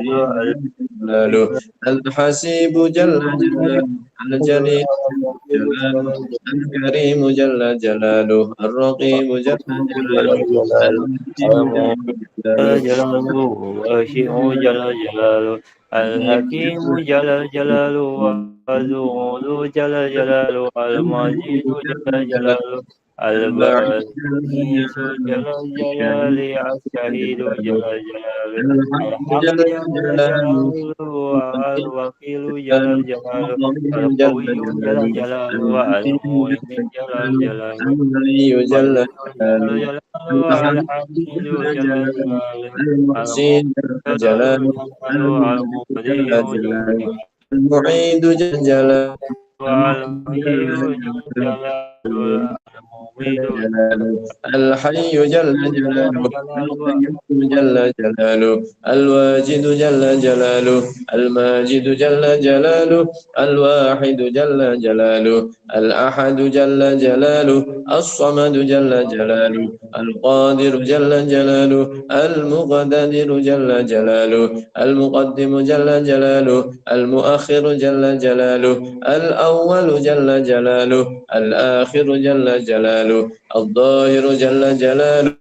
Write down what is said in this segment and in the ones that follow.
جلاله الحسيب جل جلاله الجليل جلاله الكريم جل جلاله الرقيب جل جلاله جلاله واشئ جل جلاله الحكيم جل جلاله والذو جل جلاله المجيد جل جلاله الباقي جل جلاله الشهيد جل جلاله الحق جل جلاله الوكيل جل جلاله القوي جل جلاله المؤمن جل جلاله الغني جل جلاله الحميد جل جلاله المحسن جل جلاله المبدئ جل جلاله المعيد جل جلاله المحيي جل جلاله المميت الحي جل جلاله جلاله القيوم جل جلاله الواجد جل جلاله الماجد جل جلاله الواحد جل جلاله الأحد جل جلاله الصمد جل جلاله القادر جل جلاله المقتدر جل جلاله المقدم جل جلاله المؤخر جل جلاله الأول جل جلاله الآخر جل جلاله الظاهر جل جلاله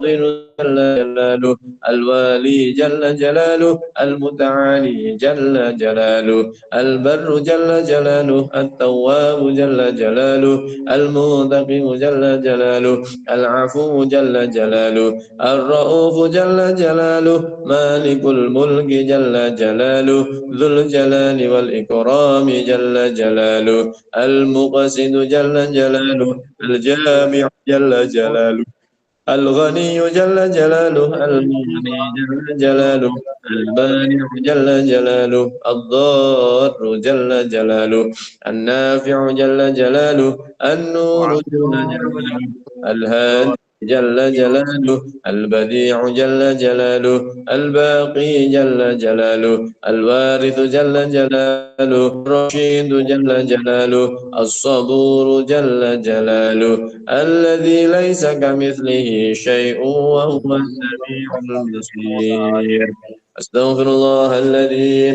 الباطن جل جلاله الوالي جل جلاله المتعالي جل جلاله البر جل جلاله التواب جل جلاله المنتقم جل جلاله العفو جل جلاله الرؤوف جل جلاله مالك الملك جل جلاله ذو الجلال والإكرام جل جلاله المقسط جل جلاله الجامع جل جلاله الغني جل جلاله المغني جل جلاله البارع جل جلاله الضار جل جلاله النافع جل جلاله النور جل جلاله الهادي جل جلاله البديع جل جلاله الباقي جل جلاله الوارث جل جلاله الرشيد جل جلاله الصبور جل جلاله الذي ليس كمثله شيء وهو السميع البصير أستغفر الله الذي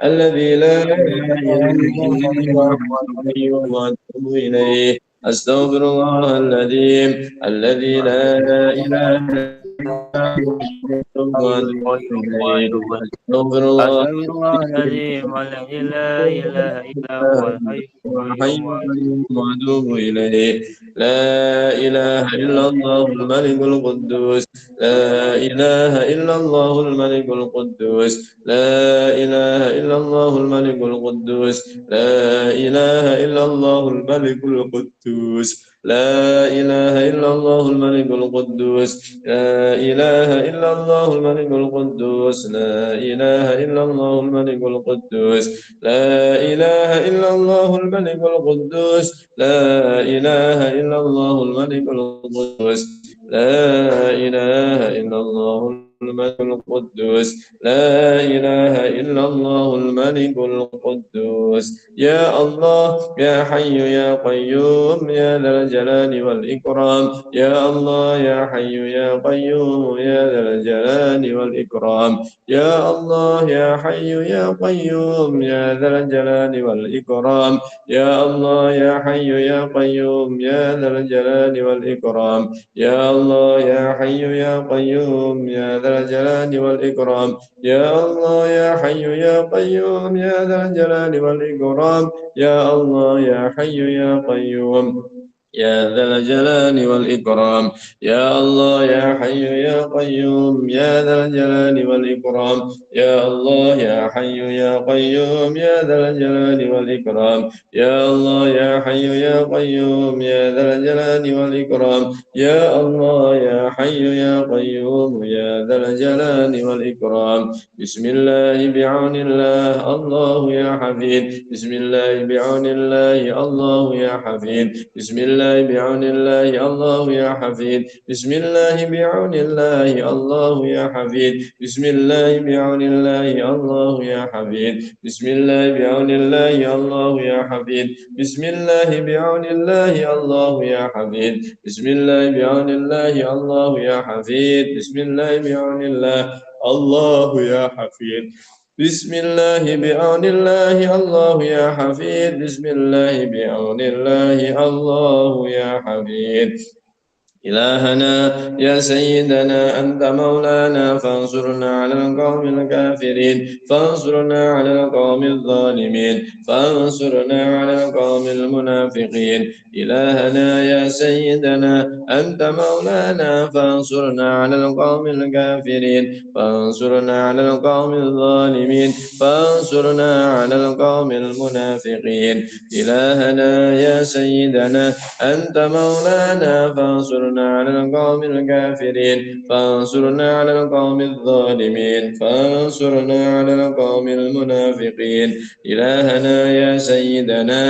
لا إله إلا هو وأتوب إليه أستغفر الله الذي لا إله إلا هو وأتوب إليه أستغفر الله العظيم الذي لا إله إلا هو الحي القيوم وأتوب إليه لا إله إلا الله الملك القدوس لا إله إلا الله الملك القدوس لا إله إلا الله الملك القدوس لا إله إلا الله الملك القدوس لا إله إلا الله الملك القدوس لا إله إلا الله الملك القدوس لا إله إلا الله الملك القدوس لا إله إلا الله الملك القدوس لا إله إلا الله الملك القدوس لا إله إلا الله الملك القدوس لا إله إلا الله الملك القدوس يا الله يا حي يا قيوم يا ذا الجلال والإكرام يا الله يا حي يا قيوم يا ذا الجلال والإكرام يا الله يا حي يا قيوم يا ذا الجلال والإكرام يا الله يا حي يا قيوم يا ذا الجلال والإكرام يا الله يا حي يا قيوم يا ذا الجلال والإكرام يا الله يا حي يا قيوم يا ذا الجلال والإكرام يا الله يا حي يا قيوم يا ذا الجلال والإكرام يا الله يا حي يا قيوم يا ذا الجلال والإكرام يا الله يا حي يا قيوم يا ذا الجلال والإكرام يا الله يا حي يا قيوم يا ذا الجلال والإكرام يا الله يا حي يا قيوم يا ذا الجلال والإكرام بسم الله بعون الله الله يا حفيظ بسم الله بعون الله الله يا حفيظ بسم الله الله بعون الله الله يا حفيد بسم الله بعون الله الله يا حفيد بسم الله بعون الله الله يا حفيد بسم الله بعون الله الله يا حفيد بسم الله بعون الله الله يا حفيد بسم الله بعون الله الله يا حفيد بسم الله بعون الله الله يا حفيد بسم الله بعون الله الله يا حفيد بسم الله بعون الله الله يا حفيد إلهنا يا سيدنا أنت مولانا فانصرنا على القوم الكافرين فانصرنا على القوم الظالمين فانصرنا على القوم المنافقين إلهنا يا سيدنا أنت مولانا فانصرنا على القوم الكافرين فانصرنا على القوم الظالمين فانصرنا على القوم المنافقين إلهنا يا سيدنا أنت مولانا فانصرنا على القوم الكافرين فانصرنا على القوم الظالمين فانصرنا على القوم المنافقين إلهنا يا سيدنا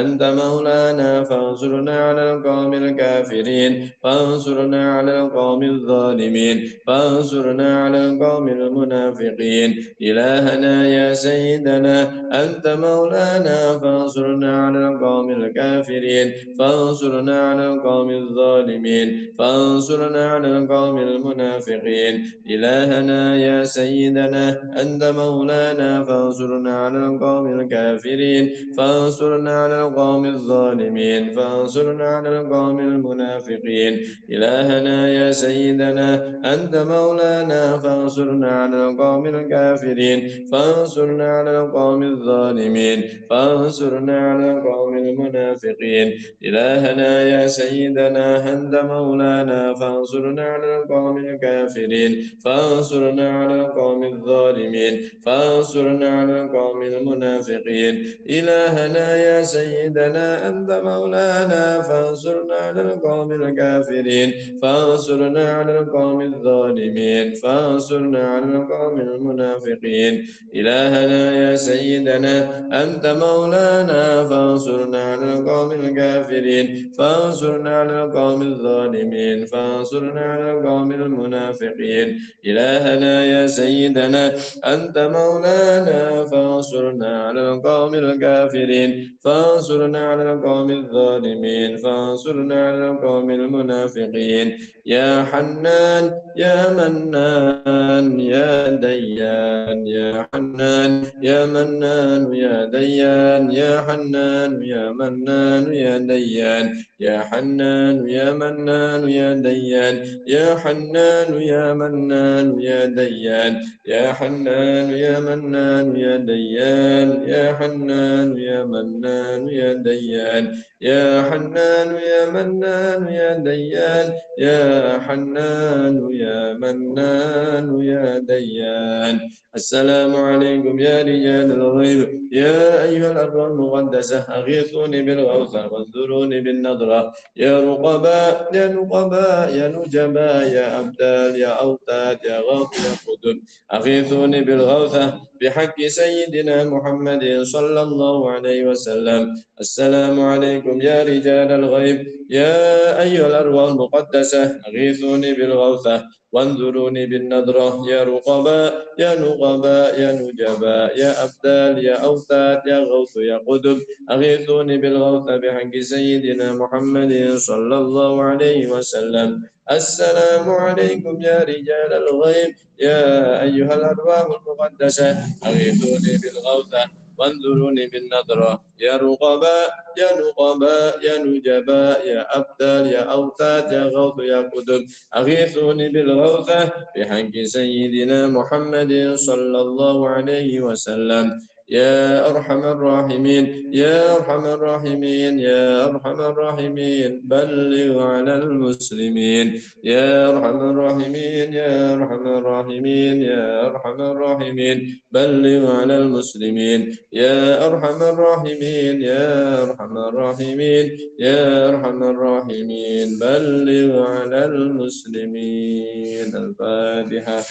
أنت مولانا فانصرنا على القوم الكافرين فانصرنا على القوم الظالمين فانصرنا على القوم المنافقين إلهنا يا سيدنا أنت مولانا فانصرنا على القوم الكافرين فانصرنا على القوم الظالمين فانصرنا على القوم المنافقين إلهنا يا سيدنا أنت مولانا فانصرنا على القوم الكافرين فانصرنا على القوم الظالمين فانصرنا على القوم المنافقين إلهنا يا سيدنا أنت مولانا فانصرنا على القوم الكافرين فانصرنا على القوم الظالمين فانصرنا على القوم المنافقين إلهنا يا سيدنا أنت مولانا فانصرنا على القوم الكافرين فانصرنا على القوم الظالمين فانصرنا على القوم المنافقين إلهنا يا سيدنا أنت مولانا فانصرنا على القوم الكافرين فانصرنا على القوم الظالمين فانصرنا على القوم المنافقين إلهنا يا سيدنا أنت مولانا فانصرنا على القوم الكافرين فانصرنا على القوم الظالمين فانصرنا على القوم المنافقين إلهنا يا سيدنا أنت مولانا فانصرنا على القوم الكافرين فانصرنا على القوم الظالمين فانصرنا على القوم المنافقين يا حنان يا منان يا ديان يا حنان يا منان يا ديان يا حنان يا منان يا ديان يا حنان يا منان يا ديان يا حنان يا منان يا ديان يا حنان يا منان يا ديان يا حنان يا منان يا ديان يا حنان يا منان يا ديان يا حنان يا منان يا ديان السلام عليكم يا رجال الغيب يا أيها الأرواح المقدسة أغيثوني بالغوثة وانذروني بالنظرة يا رقباء يا نقباء يا نجباء يا أبدال يا أوتاد يا غوث يا قدر أغيثوني بالغوثة بحق سيدنا محمد صلى الله عليه وسلم السلام عليكم يا رجال الغيب يا أيها الأرواح المقدسة أغيثوني بالغوثة وانظروني بالنظرة يا رقباء يا نقباء يا نجباء يا أبدال يا أوتاد يا غوث يا قدب أغيثوني بالغوث بحق سيدنا محمد صلى الله عليه وسلم السلام عليكم يا رجال الغيب يا أيها الأرواح المقدسة أغيثوني بالغوثة وانظروني بالنظرة يا رقباء يا نقباء يا نجباء يا أبدال يا أوتاد يا غوث يا قدب أغيثوني بالغوثة بحق سيدنا محمد صلى الله عليه وسلم يا أرحم الراحمين يا أرحم الراحمين يا أرحم الراحمين بلغ على المسلمين يا أرحم الراحمين يا أرحم الراحمين يا أرحم الراحمين بلغ على المسلمين يا أرحم الراحمين يا أرحم الراحمين يا أرحم الراحمين بلغ على المسلمين الفاتحة.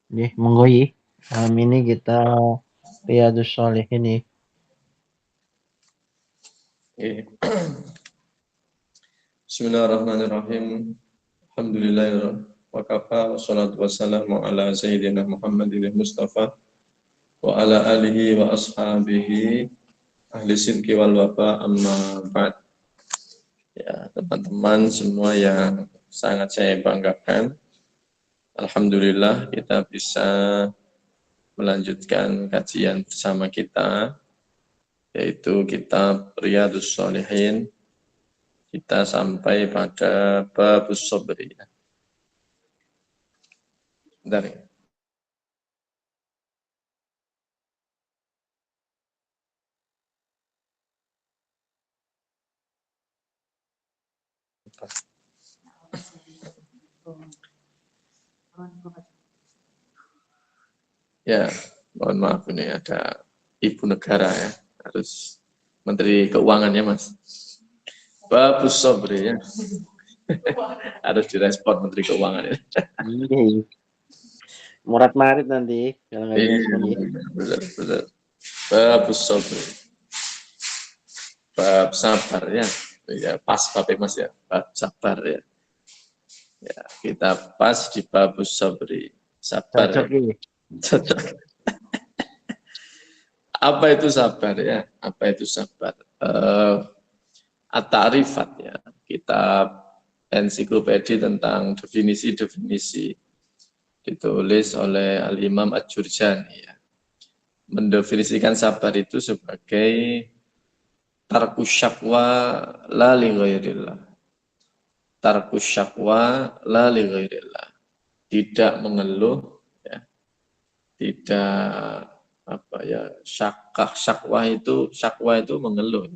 Nggih, monggo Yi. Malam ini kita Riyadhus Shalihin nih. Bismillahirrahmanirrahim. Alhamdulillah wa kafa wassalatu wassalamu ala sayyidina Muhammadin Mustafa wa ala alihi wa ashabihi ahli sidqi wal wafa amma ba'd. Ya, teman-teman semua yang sangat saya banggakan. Alhamdulillah kita bisa melanjutkan kajian bersama kita, yaitu kitab Riyadhus Shalihin. Kita sampai pada bab sabri. Bentar ya. Ya, mohon maaf ini ada ibu negara ya, harus Menteri Keuangan ya Mas. Babus sabri ya. Harus direspon Menteri Keuangan ya. Iya. Murad Marid nanti kalau nggak direspon ya. Benar. Babus sabri. Bab sabar ya. Ya pas Bapak Mas ya. Bab sabar ya. Ya, kita pas di babus sabri. Sabar. Cocok ya. Cocok. Apa itu sabar ya? Apa itu sabar? At-Ta'rifat ya, kitab ensiklopedia tentang definisi-definisi ditulis oleh Al-Imam Ad-Jurjani ya. Mendefinisikan sabar itu sebagai tarkus syakwa la li ghairillah. Tarkus syakwa la li ghairillah. Tidak mengeluh ya. Tidak apa ya, syakwa itu mengeluh.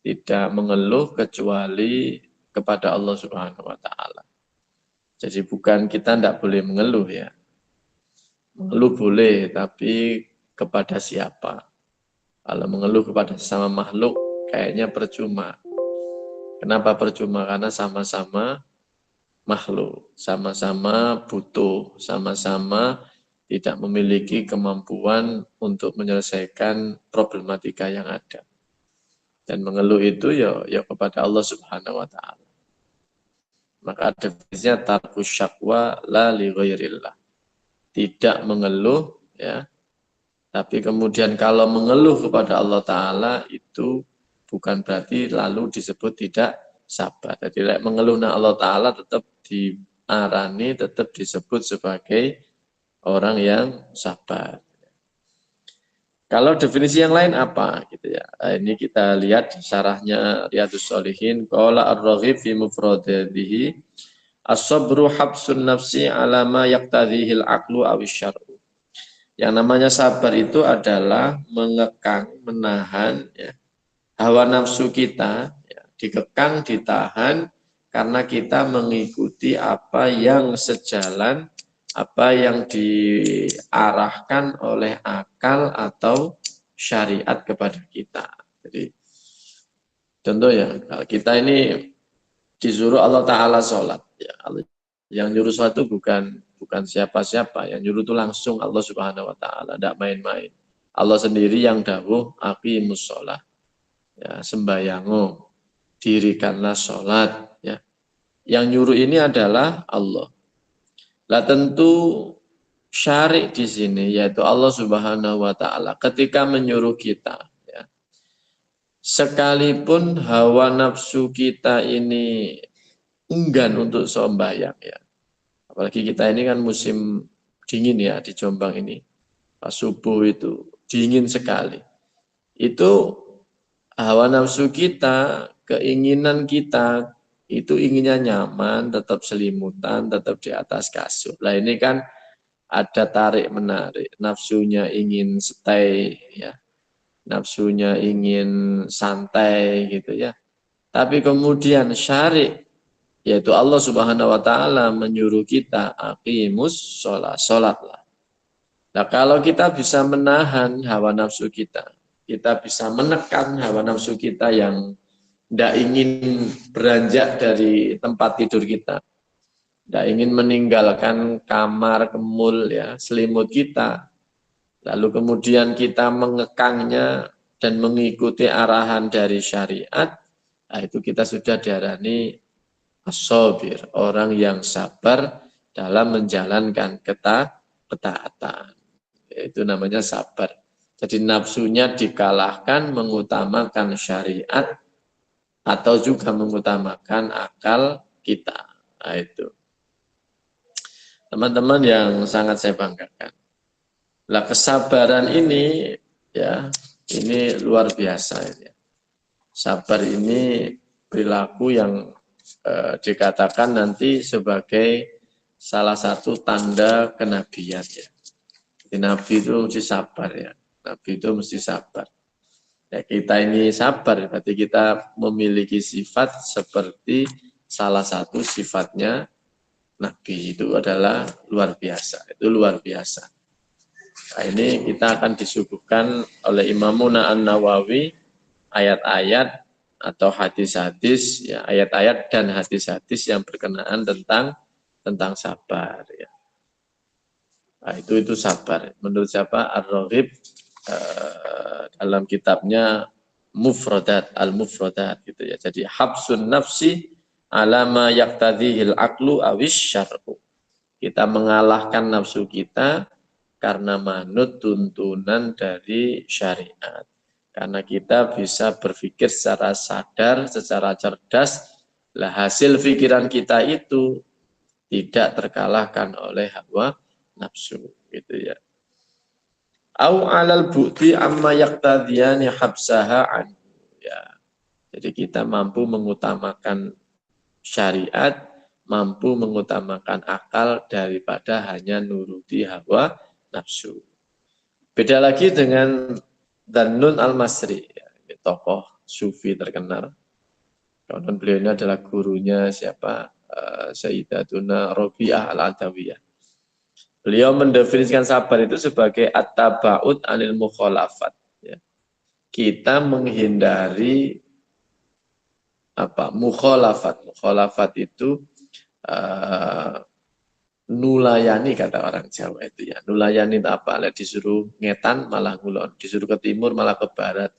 Tidak mengeluh kecuali kepada Allah Subhanahu wa taala. Jadi bukan kita tidak boleh mengeluh ya. Mengeluh boleh, tapi kepada siapa? Kalau mengeluh kepada sesama makhluk kayaknya percuma. Kenapa percuma? Karena sama-sama makhluk, sama-sama butuh, sama-sama tidak memiliki kemampuan untuk menyelesaikan problematika yang ada. Dan mengeluh itu ya kepada Allah Subhanahu wa taala. Maka definisinya tarkus syakwa la li ghairillah. Tidak mengeluh ya. Tapi kemudian kalau mengeluh kepada Allah taala itu bukan berarti lalu disebut tidak sabar. Jadi mengeluh na Allah taala tetap diarani, tetap disebut sebagai orang yang sabar. Kalau definisi yang lain apa gitu ya. Ini kita lihat syarahnya Riyadhus Shalihin. Qala Ar-Raghib fi mufradatihi as-sabru habsun nafsi ala ma yaqtadhihi al-aqlu aw syar'u. Yang namanya sabar itu adalah mengekang, menahan ya, hawa nafsu kita ya, dikekang, ditahan karena kita mengikuti apa yang sejalan, apa yang diarahkan oleh akal atau syariat kepada kita. Jadi contoh ya, kalau kita ini disuruh Allah Ta'ala sholat, ya, yang nyuruh sholat itu bukan siapa-siapa, yang nyuruh itu langsung Allah Subhanahu Wa Ta'ala, tidak main-main. Allah sendiri yang dawuh aqimus sholat, ya, sembayango, dirikanlah sholat. Ya. Yang nyuruh ini adalah Allah. Lah tentu syari di sini yaitu Allah Subhanahu wa taala ketika menyuruh kita ya. Sekalipun hawa nafsu kita ini enggan untuk sembahyang ya. Apalagi kita ini kan musim dingin ya di Jombang ini. Pas subuh itu dingin sekali. Itu hawa nafsu kita, keinginan kita itu inginnya nyaman, tetap selimutan, tetap di atas kasur. Lah ini kan ada tarik menarik, nafsunya ingin stay ya, nafsunya ingin santai gitu ya. Tapi kemudian syari, yaitu Allah Subhanahu Wa Taala menyuruh kita aqimus sholat, sholatlah. Nah kalau kita bisa menahan hawa nafsu kita bisa menekan hawa nafsu kita yang tidak ingin beranjak dari tempat tidur kita. tidak ingin meninggalkan kamar kemul ya, selimut kita, lalu kemudian kita mengekangnya dan mengikuti arahan dari syariat, nah itu kita sudah diarani as-sabir, orang yang sabar dalam menjalankan ketaatan. Itu namanya sabar. Jadi nafsunya dikalahkan, mengutamakan syariat, atau juga mengutamakan akal kita. Nah, itu. Teman-teman yang sangat saya banggakan. Lah kesabaran ini ya, ini luar biasa ya. Sabar ini perilaku yang dikatakan nanti sebagai salah satu tanda kenabian ya. Jadi, Nabi itu mesti sabar ya. Nabi itu mesti sabar. Ya, kita ini sabar, berarti kita memiliki sifat seperti salah satu sifatnya Nabi, itu adalah luar biasa. Itu luar biasa. Nah, ini kita akan disuguhkan oleh Imamuna An-Nawawi ayat-ayat atau hadis-hadis, ya, ayat-ayat dan hadis-hadis yang berkenaan tentang sabar. Ya. Nah, itu sabar. Menurut siapa? Ar-Raghib dalam kitabnya Mufradat, Al-Mufradat gitu ya. Jadi habsun nafsi alama yaktadhihil aqlu awis syar'u. Kita mengalahkan nafsu kita karena manut tuntunan dari syariat. Karena kita bisa berpikir secara sadar, secara cerdas, lah hasil pikiran kita itu tidak terkalahkan oleh hawa nafsu gitu ya. Au alal bukti amma yaktadhiyani habsaha anhu ya. Jadi kita mampu mengutamakan syariat, mampu mengutamakan akal daripada hanya nuruti hawa nafsu. Beda lagi dengan Dhannun al-Masri, ya, tokoh sufi terkenal. Konon beliau ini adalah gurunya siapa? Sayyidatuna Rabi'ah al-Adawiyah. Beliau mendefinisikan sabar itu sebagai at-taba'ud anil mukhalafat. Ya. Kita menghindari mukhalafat. Mukhalafat itu nulayani kata orang Jawa itu ya. Nulayani itu apa? Disuruh ngetan malah ngulon, disuruh ke timur malah ke barat,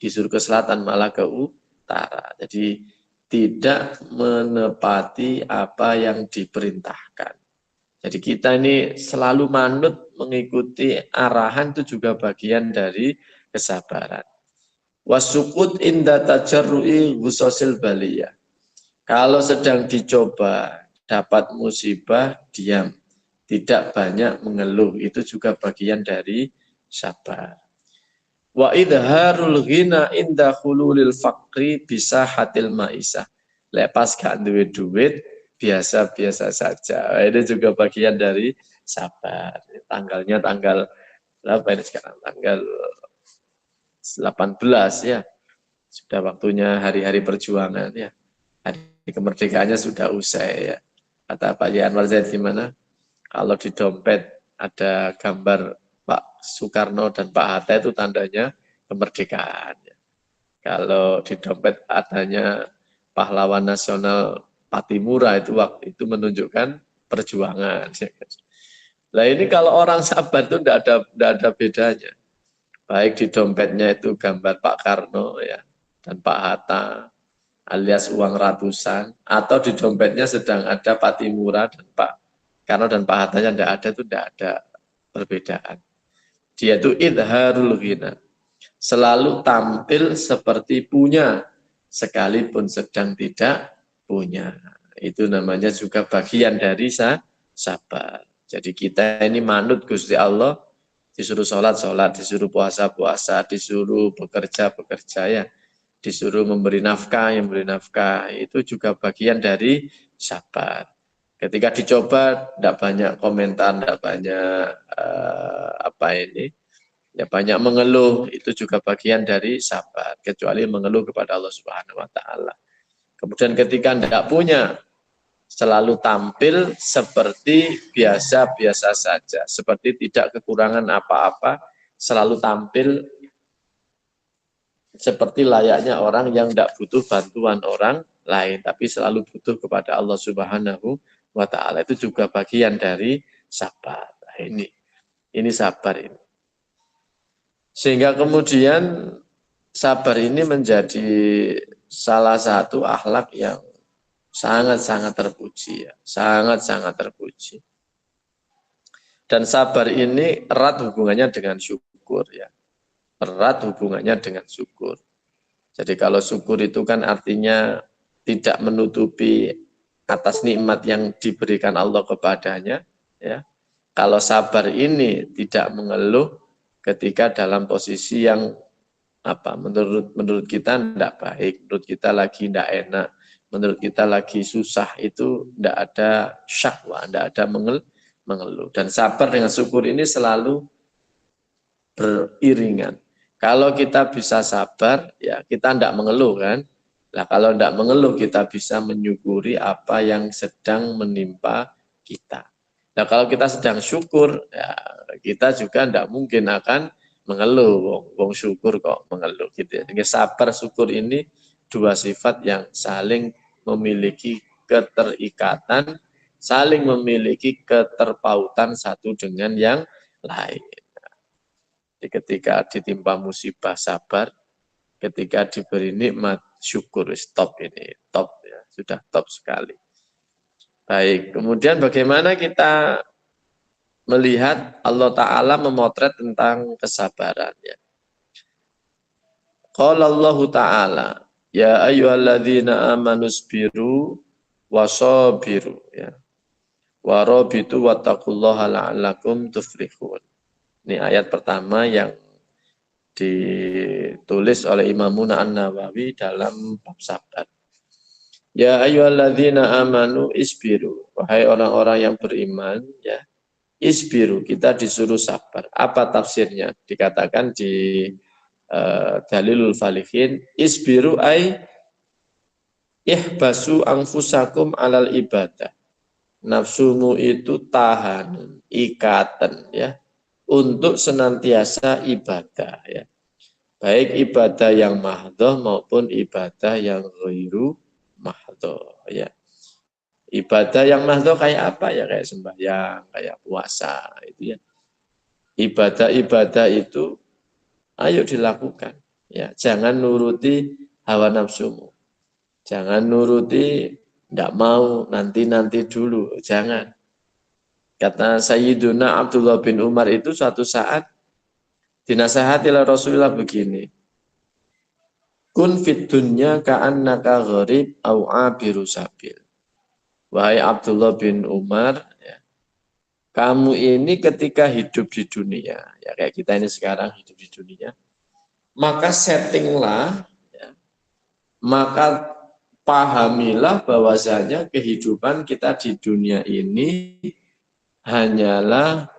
disuruh ke selatan malah ke utara. Jadi tidak menepati apa yang diperintahkan. Jadi kita ini selalu manut mengikuti arahan, itu juga bagian dari kesabaran. Wasukut inda tajarru'i ghusosil baliyah. Kalau sedang dicoba dapat musibah, diam. Tidak banyak mengeluh. Itu juga bagian dari sabar. Wa idharul ghina inda khululil faqri bisa hatil ma'isah. Lepas gak duit, biasa-biasa saja. Ini juga bagian dari sabar. Tanggalnya tanggal berapa ini sekarang? Tanggal 18 ya. Sudah waktunya hari-hari perjuangan ya. Hari kemerdekaannya sudah usai ya. Kata Pak Anwar Zaid gimana? Kalau di dompet ada gambar Pak Soekarno dan Pak Hatta itu tandanya kemerdekaan. Kalau di dompet adanya pahlawan nasional Patimura itu waktu itu menunjukkan perjuangan. Nah ini kalau orang sabar itu tidak ada bedanya. Baik di dompetnya itu gambar Pak Karno ya dan Pak Hatta alias uang ratusan, atau di dompetnya sedang ada Patimura dan Pak Karno dan Pak Hattanya tidak ada perbedaan. Dia itu idharul ghina, selalu tampil seperti punya sekalipun sedang tidak punya. Itu namanya juga bagian dari sabar. Jadi kita ini manut Gusti Allah, disuruh sholat, disuruh puasa, disuruh bekerja ya, disuruh memberi nafkah, yang memberi nafkah, itu juga bagian dari sabar. Ketika dicoba, tidak banyak komentar, tidak banyak ya banyak mengeluh, itu juga bagian dari sabar, kecuali mengeluh kepada Allah Subhanahu Wa Taala. Kemudian ketika tidak punya, selalu tampil seperti biasa-biasa saja, seperti tidak kekurangan apa-apa, selalu tampil seperti layaknya orang yang tidak butuh bantuan orang lain, tapi selalu butuh kepada Allah Subhanahu wa ta'ala itu juga bagian dari sabar. Nah, ini sabar ini. Sehingga kemudian sabar ini menjadi salah satu akhlak yang sangat-sangat terpuji ya, sangat-sangat terpuji. Dan sabar ini erat hubungannya dengan syukur ya. Erat hubungannya dengan syukur. Jadi kalau syukur itu kan artinya tidak menutupi atas nikmat yang diberikan Allah kepadanya ya. Kalau sabar ini tidak mengeluh ketika dalam posisi yang menurut kita tidak baik, menurut kita lagi tidak enak, menurut kita lagi susah, itu tidak ada syakwa, tidak ada mengeluh. Dan sabar dengan syukur ini selalu beriringan. Kalau kita bisa sabar, ya kita tidak mengeluh kan. Nah, kalau tidak mengeluh, kita bisa menyukuri apa yang sedang menimpa kita. Nah, kalau kita sedang syukur, ya kita juga tidak mungkin akan mengeluh. Wong syukur kok mengeluh gitu ya. Jadi sabar syukur ini dua sifat yang saling memiliki keterikatan, saling memiliki keterpautan satu dengan yang lain. Jadi ketika ditimpa musibah sabar, ketika diberi nikmat syukur, stop ini, top ya, sudah top sekali. Baik, kemudian bagaimana kita melihat Allah Ta'ala memotret tentang kesabaran ya. Qala Allah Ta'ala, ya ayyuhalladzina amanu sabiru wasabiru ya. Warabitu wattaqullaha la'allakum tuflihun. Ini ayat pertama yang ditulis oleh Imamuna An-Nawawi dalam bab sabar. Ya ayyuhalladzina amanu isbiru. Wahai orang-orang yang beriman ya. Isbiru, kita disuruh sabar. Apa tafsirnya? Dikatakan di Dalilul Falihin, isbiru ay ihbasu anfusakum alal ibadah. Nafsumu itu tahan, ikatan ya, untuk senantiasa ibadah ya. Baik ibadah yang mahdhah maupun ibadah yang ghairu mahdhah ya. Ibadah yang mahdhah kayak apa ya? Kayak sembahyang, kayak puasa itu ya. Ibadah-ibadah itu ayo dilakukan ya. Jangan nuruti hawa nafsumu. Jangan nuruti tidak mau nanti dulu, jangan. Kata Sayyiduna Abdullah bin Umar itu suatu saat dinasihati oleh Rasulullah begini. Kun fid dunya ka'annaka gharib au abiru sabil. Wahai Abdullah bin Umar, ya, kamu ini ketika hidup di dunia, ya kayak kita ini sekarang hidup di dunia, maka settinglah, ya, maka pahamilah bahwasanya kehidupan kita di dunia ini hanyalah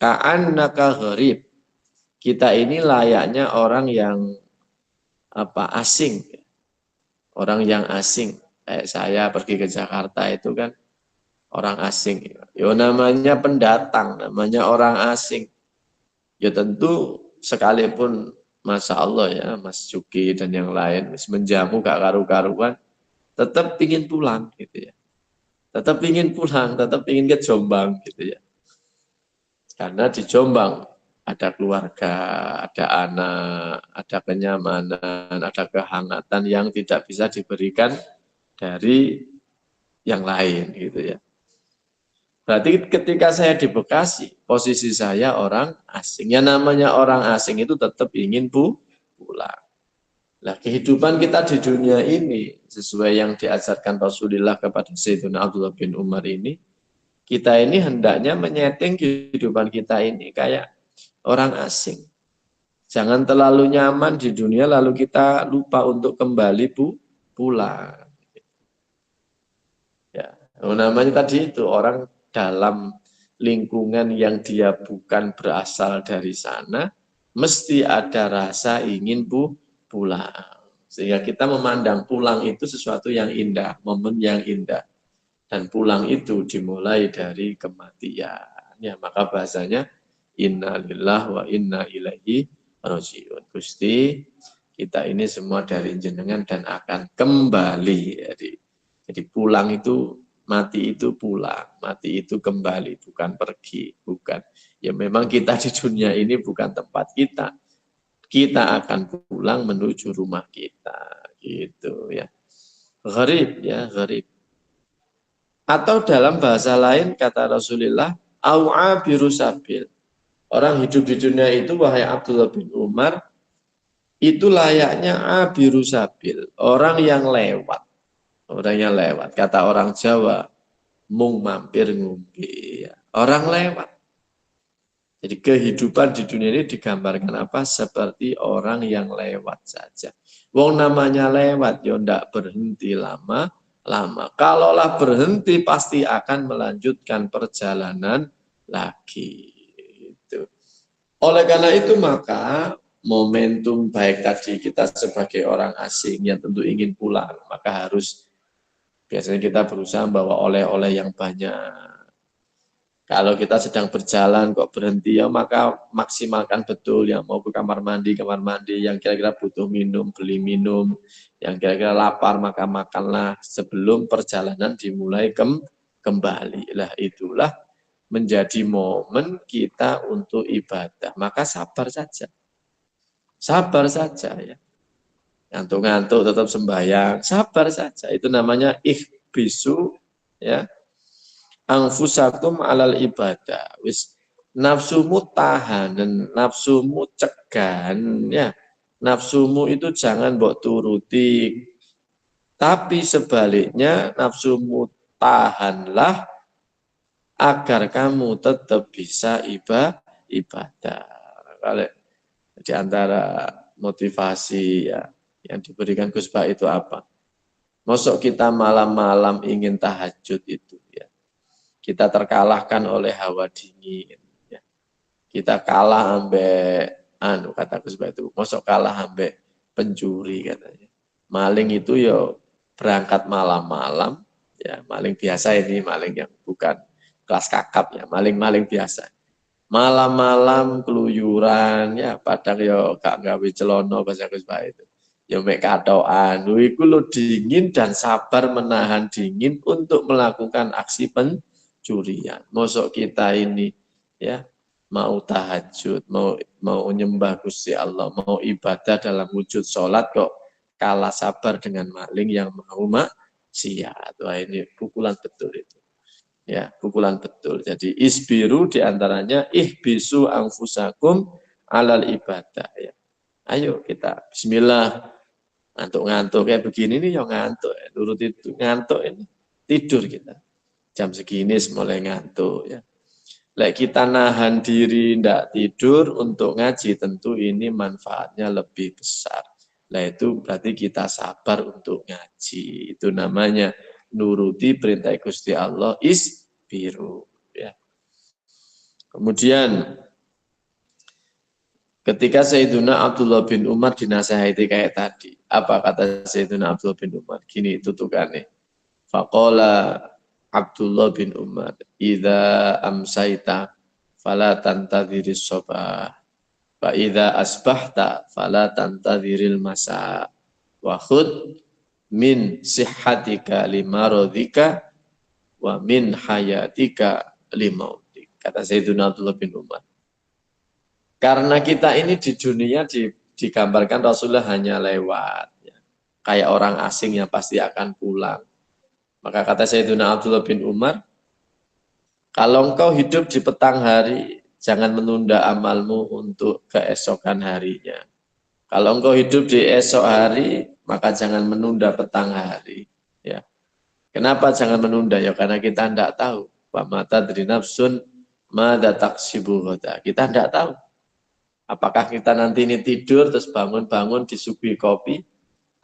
ka'annaka gharib. Kita ini layaknya orang yang asing. Orang yang asing. Kayak saya pergi ke Jakarta itu kan orang asing. Ya namanya pendatang, namanya orang asing. Ya tentu sekalipun Masya Allah ya, Mas Juki dan yang lain menjamu gak karu-karuan, tetap ingin pulang gitu ya. Tetap ingin pulang, tetap ingin ke Jombang gitu ya. Karena di Jombang ada keluarga, ada anak, ada kenyamanan, ada kehangatan yang tidak bisa diberikan dari yang lain gitu ya. Berarti ketika saya di Bekasi, posisi saya orang asing. Yang namanya orang asing itu tetap ingin pulang. Nah, kehidupan kita di dunia ini sesuai yang diajarkan Rasulullah kepada Sayyidina Abdullah bin Umar ini, kita ini hendaknya menyeting kehidupan kita ini kayak orang asing. Jangan terlalu nyaman di dunia lalu kita lupa untuk kembali pulang. Ya, namanya tadi itu orang dalam lingkungan yang dia bukan berasal dari sana, mesti ada rasa ingin pulang. Sehingga kita memandang pulang itu sesuatu yang indah, momen yang indah. Dan pulang itu dimulai dari kematian. Ya, maka bahasanya inna lillah wa inna ilaihi rajiun. Gusti, kita ini semua dari jenengan dan akan kembali. Jadi pulang itu Mati itu pulang, mati itu kembali, bukan pergi, bukan. Ya memang kita di dunia ini bukan tempat kita. Kita akan pulang menuju rumah kita, gitu ya. Gharib ya, gharib. Atau dalam bahasa lain kata Rasulullah, au'a birusabil. Orang hidup di dunia itu, wahai Abdullah bin Umar, itu layaknya abirusabil, orang yang lewat. Orang yang lewat, kata orang Jawa, mung mampir ngumpi. Ya. Orang lewat. Jadi kehidupan di dunia ini digambarkan apa? Seperti orang yang lewat saja. Wong namanya lewat, ya ndak berhenti lama. Kalaulah berhenti, pasti akan melanjutkan perjalanan lagi. Itu. Oleh karena itu maka momentum baik tadi kita sebagai orang asing yang tentu ingin pulang, maka harus biasanya kita berusaha membawa oleh-oleh yang banyak. Kalau kita sedang berjalan kok berhenti ya maka maksimalkan betul, yang mau ke kamar mandi, yang kira-kira butuh minum, beli minum, yang kira-kira lapar maka makanlah sebelum perjalanan dimulai kembali. Lah itulah menjadi momen kita untuk ibadah. Maka sabar saja. Sabar saja ya. Ngantuk-ngantuk tetap sembahyang, sabar saja. Itu namanya ikhbisu ya. Anfusakum alal ibadah. Wis nafsumu tahan dan nafsumu cegan ya. Nafsumu itu jangan mbok turuti. Tapi sebaliknya nafsumu tahanlah agar kamu tetap bisa ibadah. Kalau di antara motivasi ya yang diberikan Gus Bah itu apa? Masuk kita malam-malam ingin tahajud itu ya. Kita terkalahkan oleh hawa dingin ya. Kita kalah ambek kata Gus Bah itu, masuk kalah ambek pencuri katanya. Maling itu ya berangkat malam-malam ya, maling biasa ini, maling yang bukan kelas kakap ya, maling-maling biasa. Malam-malam keluyuran ya, padang ya gak gawe celono bahasa Gus Bah itu. Ya mek katokan, iku lo dingin dan sabar menahan dingin untuk melakukan aksi pencurian. Mosok kita ini ya mau tahajud, mau nyembah Gusti Allah, mau ibadah dalam wujud sholat kok kalah sabar dengan maling yang mau maksiat. Wah ini pukulan betul itu. Ya, pukulan betul. Jadi isbiru diantaranya ihbisu anfusakum alal ibadah. Ya. Ayo kita bismillah. Ngantuk-ngantuk kayak begini nih ya ngantuk. Nurut itu ngantuk ini tidur kita. Jam segini mulai ngantuk ya. Lek kita nahan diri ndak tidur untuk ngaji tentu ini manfaatnya lebih besar. Nah itu berarti kita sabar untuk ngaji. Itu namanya nuruti perintah Gusti Allah isbiru ya. Kemudian ketika Sayyiduna Abdullah bin Umar dinasihati kayak tadi, apa kata Sayyiduna Abdullah bin Umar? Gini tutukannya. Faqala Abdullah bin Umar, "Idza amsaita fala tantadhiris sabah, wa idza asbahta fala tantadhiril masa, wa khudh min sihhatika limaradhika wa min hayatika limautik." Kata Sayyidina Abdullah bin Umar. Karena kita ini di dunia digambarkan Rasulullah hanya lewat. Ya. Kayak orang asing yang pasti akan pulang. Maka kata Sayyidina Abdullah bin Umar, kalau engkau hidup di petang hari, jangan menunda amalmu untuk keesokan harinya. Kalau engkau hidup di esok hari, maka jangan menunda petang hari. Ya. Kenapa jangan menunda? Ya karena kita tidak tahu. Wa mata dari nafsun mada taksibu ghada. Kita tidak tahu. Apakah kita nanti ini tidur terus bangun-bangun disuguhi kopi,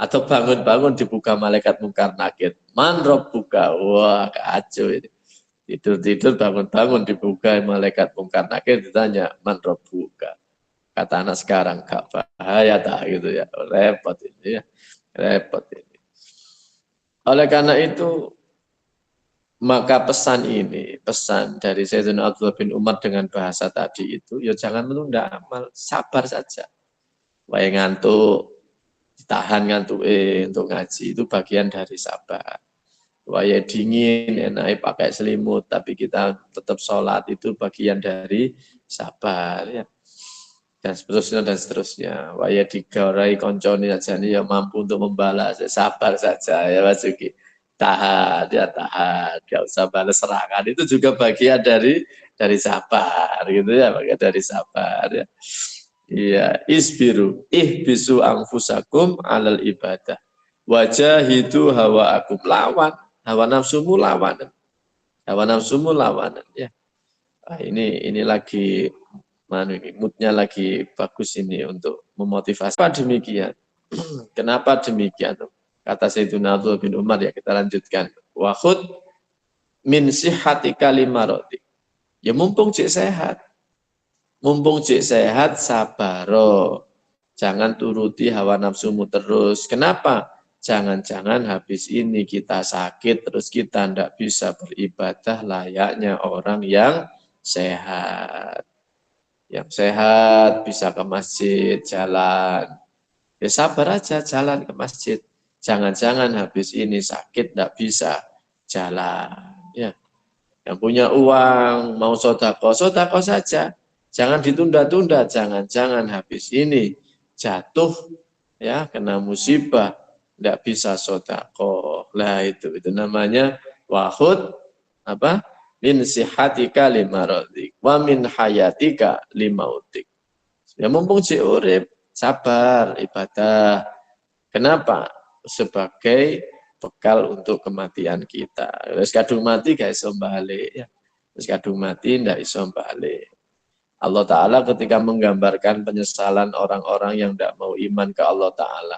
atau bangun-bangun dibuka malaikat mungkar nakir. Man rabbuka, wah kacau ini. Tidur-tidur bangun-bangun dibuka malaikat mungkar nakir, ditanya man rabbuka. Kata anak sekarang gak bahaya tak gitu ya, repot ini ya, repot ini. Oleh karena itu maka pesan ini, pesan dari Sayyidina Abdullah bin Umar dengan bahasa tadi itu, ya jangan menunda amal, sabar saja. Wae ngantuk, ditahan ngantuk untuk ngaji, itu bagian dari sabar. waya dingin, enaknya pakai selimut, tapi kita tetap sholat, itu bagian dari sabar ya. Dan seterusnya dan seterusnya. Waya digarai konconi saja ini ya mampu untuk membalas, ya, sabar saja ya Mas Yuki. Tahan, ya tahan, gak usah balas serangan. Itu juga bagian dari sabar gitu ya, bagian dari sabar ya. Iya, isbiru, ihbisu anfusakum alal ibadah. Wajahidu hawa aku lawan, hawa nafsumu lawanan. Hawa nafsumu lawanan ya. Nah, ini lagi moodnya lagi bagus ini untuk memotivasi. Kenapa demikian? Kenapa demikian? Kata Sayyidina Abdullah bin Umar ya, kita lanjutkan. Wa khud min sihhatika limarati. Ya mumpung cek sehat. Mumpung cek sehat, sabaro. Jangan turuti hawa nafsumu terus. Kenapa? Jangan-jangan habis ini kita sakit, terus kita tidak bisa beribadah layaknya orang yang sehat. Yang sehat bisa ke masjid, jalan. Ya sabar aja, jalan ke masjid. Jangan-jangan habis ini sakit, tidak bisa jalan. Ya. Yang punya uang, mau sodako, sodako saja. Jangan ditunda-tunda, jangan-jangan habis ini jatuh, ya kena musibah, tidak bisa sodako. Lah itu namanya wahud apa? Min sihatika limarodik, wa min hayatika limautik. Ya mumpung urip, sabar, ibadah. Kenapa? Sebagai bekal untuk kematian kita. Wis kadung mati gak iso balik ya. Wis kadung mati ndak iso balik. Allah Ta'ala ketika menggambarkan penyesalan orang-orang yang tidak mau iman ke Allah Ta'ala.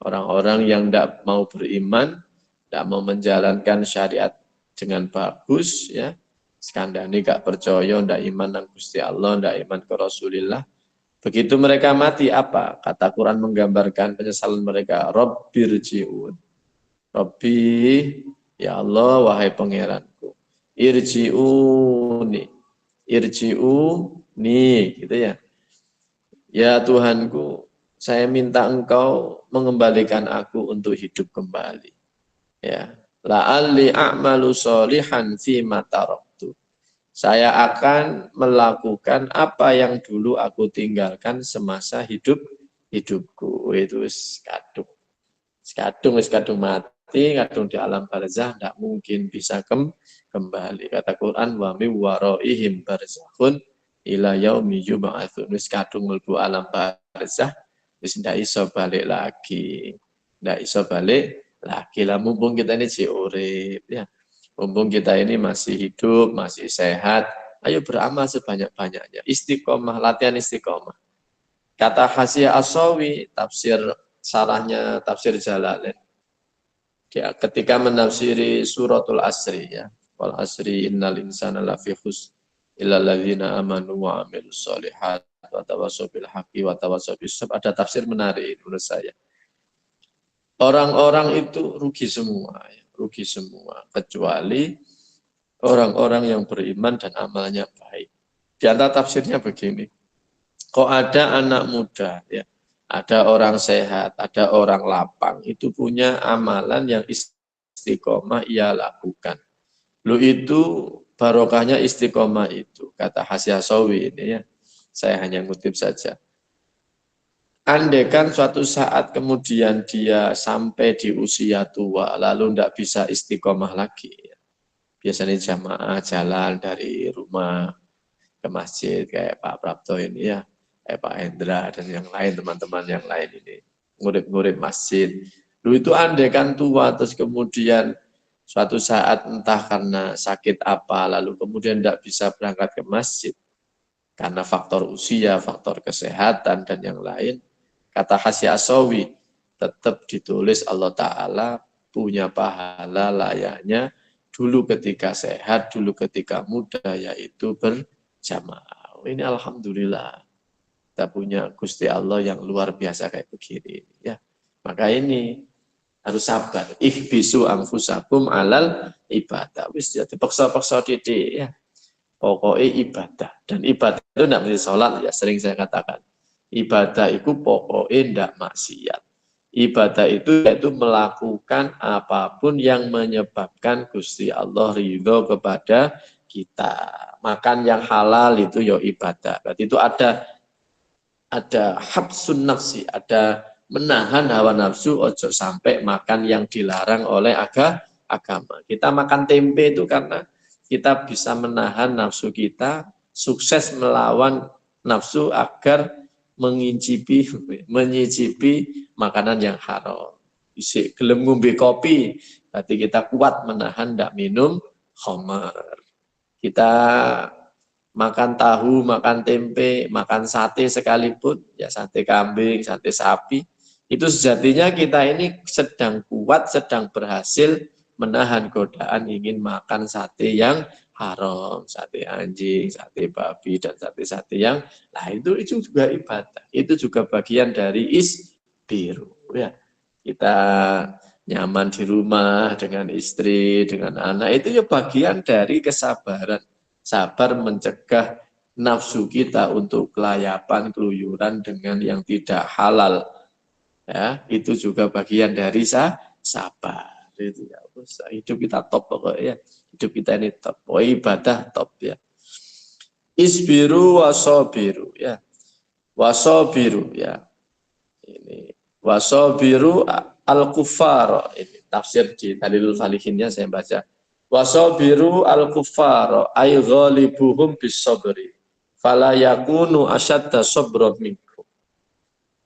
Orang-orang yang tidak mau beriman, tidak mau menjalankan syariat dengan bagus, ya. Skandani gak percaya, tidak iman dengan Gusti Allah, tidak iman ke Rasulullah. Begitu mereka mati, apa? Kata Quran menggambarkan penyesalan mereka. Rabbirji'un. Rabbi, ya Allah, wahai pangeranku. Irji'uni. Irji'uni, gitu ya. Ya Tuhanku, saya minta Engkau mengembalikan aku untuk hidup kembali. Ya, la'alli a'malu sholihan fi ma taraktu. Saya akan melakukan apa yang dulu aku tinggalkan semasa hidupku. Itu kadung mati, kadung di alam barzah, tidak mungkin bisa kembali. Kata Quran, wa mi waraihim barzakhun ila yaumi yub'atsun. Wis kadung mlebu alam barzah, wis ndak iso balik lagi. Ndak iso balik lagi. Lah mumpung kita ini urip ya. Mumpung kita ini masih hidup, masih sehat, ayo beramal sebanyak-banyaknya. Istiqomah, latihan istiqomah. Kata Hasyiah As-Sawi, tafsir salahnya tafsir Jalalain. Ya, ketika menafsiri suratul Asri ya. Wal asri innal insana lafi khusr illal ladzina amanu wa amilus sholihat wa tawassaw bil haqqi wa tawassaw bis sabr. Ada tafsir menarik menurut saya. Orang-orang itu rugi semua ya. Rugi semua, kecuali orang-orang yang beriman dan amalnya baik. Di antara tafsirnya begini, kok ada anak muda, ya, ada orang sehat, ada orang lapang, itu punya amalan yang istiqomah ia lakukan. Lu itu barokahnya istiqomah itu, kata Hasyiah Sawi ini ya, saya hanya ngutip saja. Andaikan suatu saat kemudian dia sampai di usia tua, lalu tidak bisa istiqomah lagi. Biasanya jamaah jalan dari rumah ke masjid, kayak Pak Prapto ini ya, kayak Pak Hendra dan yang lain, teman-teman yang lain ini. Murid-murid masjid. Lu itu andaikan tua, terus kemudian suatu saat entah karena sakit apa, lalu kemudian tidak bisa berangkat ke masjid. Karena faktor usia, faktor kesehatan, dan yang lain. Kata Hasyiah As-Sawi, tetap ditulis Allah Ta'ala punya pahala layaknya dulu ketika sehat, dulu ketika muda, yaitu berjamaah. Ini Alhamdulillah, kita punya Gusti Allah yang luar biasa kayak begini. Ya. Maka ini harus sabar. Ihbisu anfusakum alal ibadah. Wis jadi paksa-paksa didik ya. Pokoknya ibadah. Dan ibadah itu tidak menjadi sholat, ya sering saya katakan. Ibadah itu pokoknya tidak maksiat. Ibadah itu yaitu melakukan apapun yang menyebabkan Gusti Allah ridho kepada kita. Makan yang halal itu ya ibadah. Berarti itu ada habsun nafsi, ada menahan hawa nafsu, ojo sampai makan yang dilarang oleh agama. Kita makan tempe itu karena kita bisa menahan nafsu kita, sukses melawan nafsu agar menyicipi makanan yang haram. Isi gelem ngombe kopi, berarti kita kuat menahan tidak minum khamar. Kita makan tahu, makan tempe, makan sate sekalipun, ya sate kambing, sate sapi, itu sejatinya kita ini sedang kuat, sedang berhasil menahan godaan ingin makan sate yang haram, sate anjing, sate babi, dan sate-sate yang itu juga ibadah. Itu juga bagian dari isbiru. Ya. Kita nyaman di rumah dengan istri, dengan anak, itu ya bagian dari kesabaran. Sabar mencegah nafsu kita untuk kelayapan, keluyuran dengan yang tidak halal. Ya, itu juga bagian dari sabar. Itu ya, hidup kita top pokoknya. Hidup kita ini top. Oh, ibadah top ya. Isbiru wasobiru ya. Wasobiru ya. Ini wasobiru al-kufar. Ini tafsir di Dalilul Falihinnya saya baca. Wasobiru al-kufar ay ghalibuhum bis-sabri. Fala yakunu asyadda sabra minkum.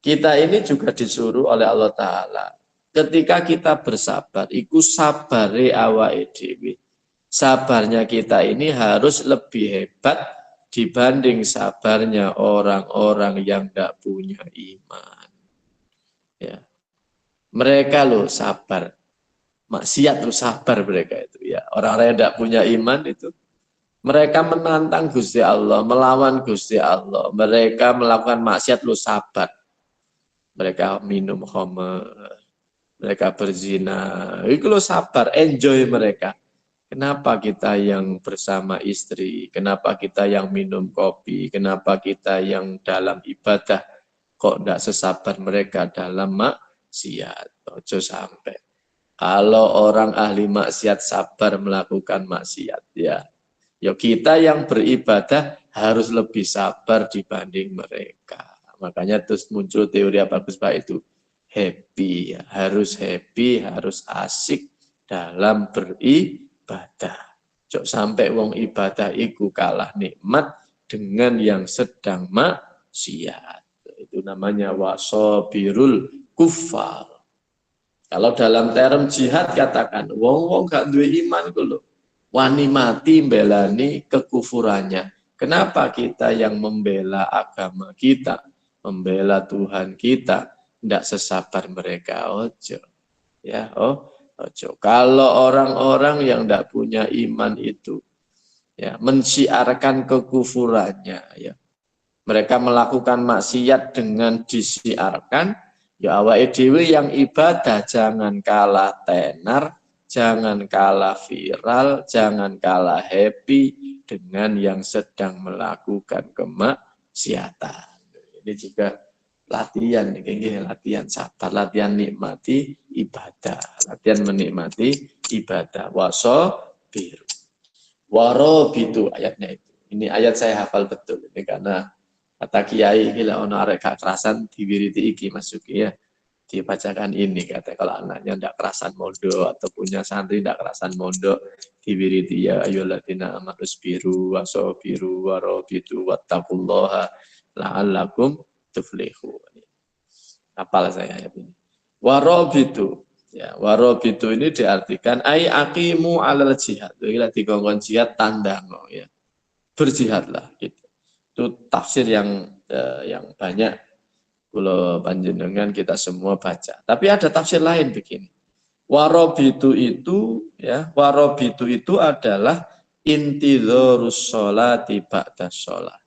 Kita ini juga disuruh oleh Allah Ta'ala. Ketika kita bersabar, iku sabare awake dhewe. Sabarnya kita ini harus lebih hebat dibanding sabarnya orang-orang yang tidak punya iman. Ya. Mereka loh sabar. Maksiat loh sabar mereka itu. Ya. Orang-orang yang tidak punya iman itu. Mereka menantang Gusti Allah, melawan Gusti Allah. Mereka melakukan maksiat loh sabar. Mereka minum khamar. Mereka berzina, itu lo sabar, enjoy mereka. Kenapa kita yang bersama istri, kenapa kita yang minum kopi, kenapa kita yang dalam ibadah, kok tidak sesabar mereka dalam maksiat. Ojo sampai. Kalau orang ahli maksiat sabar melakukan maksiat, ya kita yang beribadah harus lebih sabar dibanding mereka. Makanya terus muncul teori apa Gus Pak itu. Happy, harus asik dalam beribadah. Jok sampai wong ibadah iku kalah nikmat dengan yang sedang maksiat. Itu namanya wasobirul kufar. Kalau dalam term jihad katakan wong gak duwe iman ku lho. Wani mati mbelani kekufurannya. Kenapa kita yang membela agama kita, membela Tuhan kita, tidak sesabar mereka? Ojo. Ya, ojo. Kalau orang-orang yang tidak punya iman itu ya mensiarkan kekufurannya ya. Mereka melakukan maksiat dengan disiarkan, ya awake dhewe yang ibadah jangan kalah tenar, jangan kalah viral, jangan kalah happy dengan yang sedang melakukan kemaksiatan. Ini juga latihan, latihan sabar, latihan nikmati ibadah, latihan menikmati ibadah. Wasobiru, warobitu ayatnya itu. Ini ayat saya hafal betul ini karena kata kiai gila ono arek gak kerasan diwiriti iki masuki ya. Dibacakan ini kata kalau anaknya ndak kerasan mondo atau punya santri ndak kerasan mondo diwiriti ya ayyuhalladzina amanu biru wasobiru warobitu wattaqullaha la'allakum tuflihu. Apal saya ayat ini. Warobitu, ya warobitu ini diartikan ai aqimu alal jihad. Iki dikongkon jihad tandang ya. Berjihadlah gitu. Itu tafsir yang banyak kalau panjenengan kita semua baca. Tapi ada tafsir lain begini. Warobitu itu ya, warobitu itu adalah intidharus sholati ba'da sholat.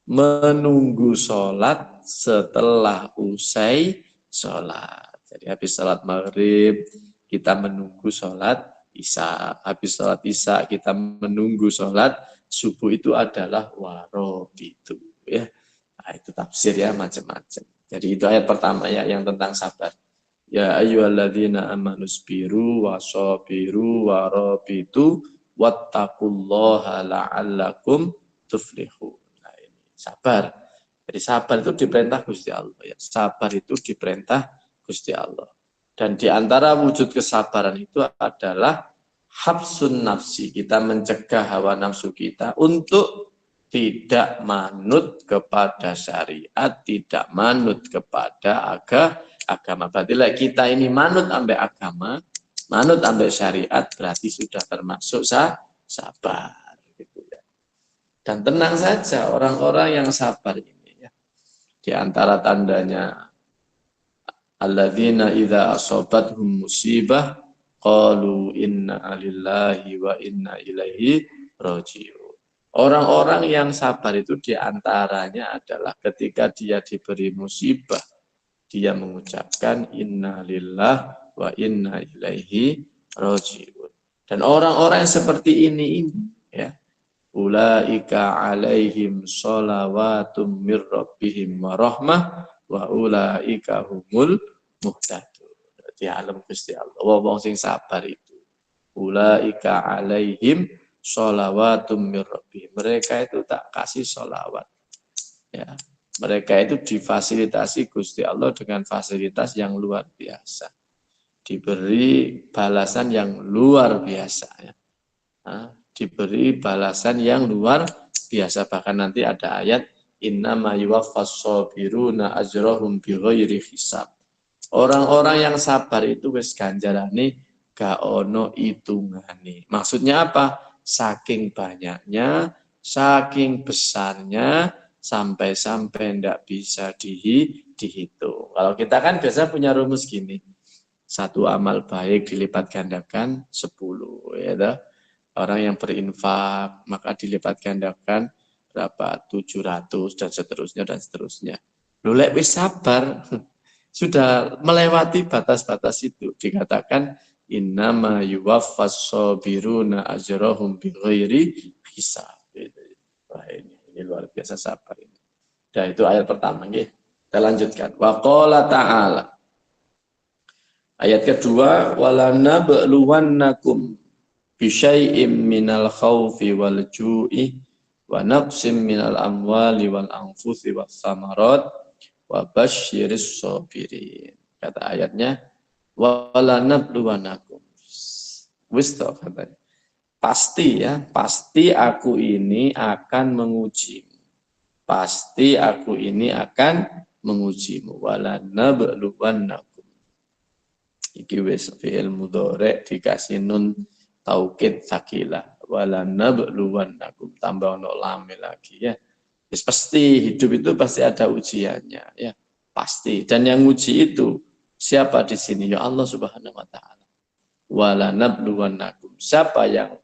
Menunggu sholat setelah usai sholat. Jadi habis sholat maghrib kita menunggu sholat isya. Habis sholat isya kita menunggu sholat subuh, itu adalah warobitu. Ya, nah, itu tafsir ya macam-macam. Jadi itu ayat pertama ya yang tentang sabar. Ya ayyuhalladzina amanu sabiru wa sabiru wa rabitu wattaqullaha la'allakum tuflihun. Nah, ini sabar. Jadi sabar itu diperintah Gusti Allah ya. Sabar itu diperintah Gusti Allah. Dan di antara wujud kesabaran itu adalah habsun nafsi. Kita mencegah hawa nafsu kita untuk tidak manut kepada syariat, tidak manut kepada agama. Berarti kita ini manut ambek agama, manut ambek syariat, berarti sudah termasuk sabar. Gitu ya. Dan tenang saja orang-orang yang sabar ini ya. Di antara tandanya alladzina idza asabathum musibah qalu inna lillahi wa inna ilaihi raji'un. Orang-orang yang sabar itu diantaranya adalah ketika dia diberi musibah, dia mengucapkan inna lillah wa inna ilaihi raji'un. Dan orang-orang yang seperti ini ya, ulaika alaihim shalawatum mir rabbihim wa rahmah wa ulaika humul muhtadun. Di alam Gusti Allah. Wong sing sabar itu. Ulaika alaihim shalawatum mir rabbihim. Mereka itu tak kasih sholawat. Ya. Mereka itu difasilitasi Gusti Allah dengan fasilitas yang luar biasa. Diberi balasan yang luar biasa. Ya. Nah, diberi balasan yang luar biasa. Bahkan nanti ada ayat innama yuwaffas sabiruna ajrahum bighairi hisab. Orang-orang yang sabar itu wis ganjarane gak ono hitungane. Maksudnya apa? Saking banyaknya, saking besarnya, sampai-sampai tidak bisa dihitung. Kalau kita kan biasa punya rumus gini, satu amal baik dilipat gandakan 10. Ya, orang yang berinfak maka dilipat gandakan berapa? 700 dan seterusnya dan seterusnya. Lu lek wis sabar, sudah melewati batas-batas itu. Dikatakan innama yuwaffas sabiruna ajrahum bighairi hisab. Wah, ini luar biasa sabar ini. Dan itu ayat pertama nggih. Kita lanjutkan. Wa qala ta'ala. Ayat kedua, wala nabluwannakum bi syai'im minal khaufi wal ju'i wa naqsim minal amwali wal anfusi was samarat wa basyiris sabirin. Kata ayatnya, wala nabluwannakum. Wis to katanya. Pasti ya, pasti aku ini akan mengujimu. Pasti aku ini akan mengujimu. Wala nabluwannakum. Iki wis fi'il mudhari' dikasih nun taukid sakilah. Wala nabluwannakum, tambah ono lam lagi ya. Wis pasti hidup itu pasti ada ujiannya ya. Pasti. Dan yang uji itu siapa di sini? Ya Allah Subhanahu wa taala. Wala nabluwannakum. Siapa yang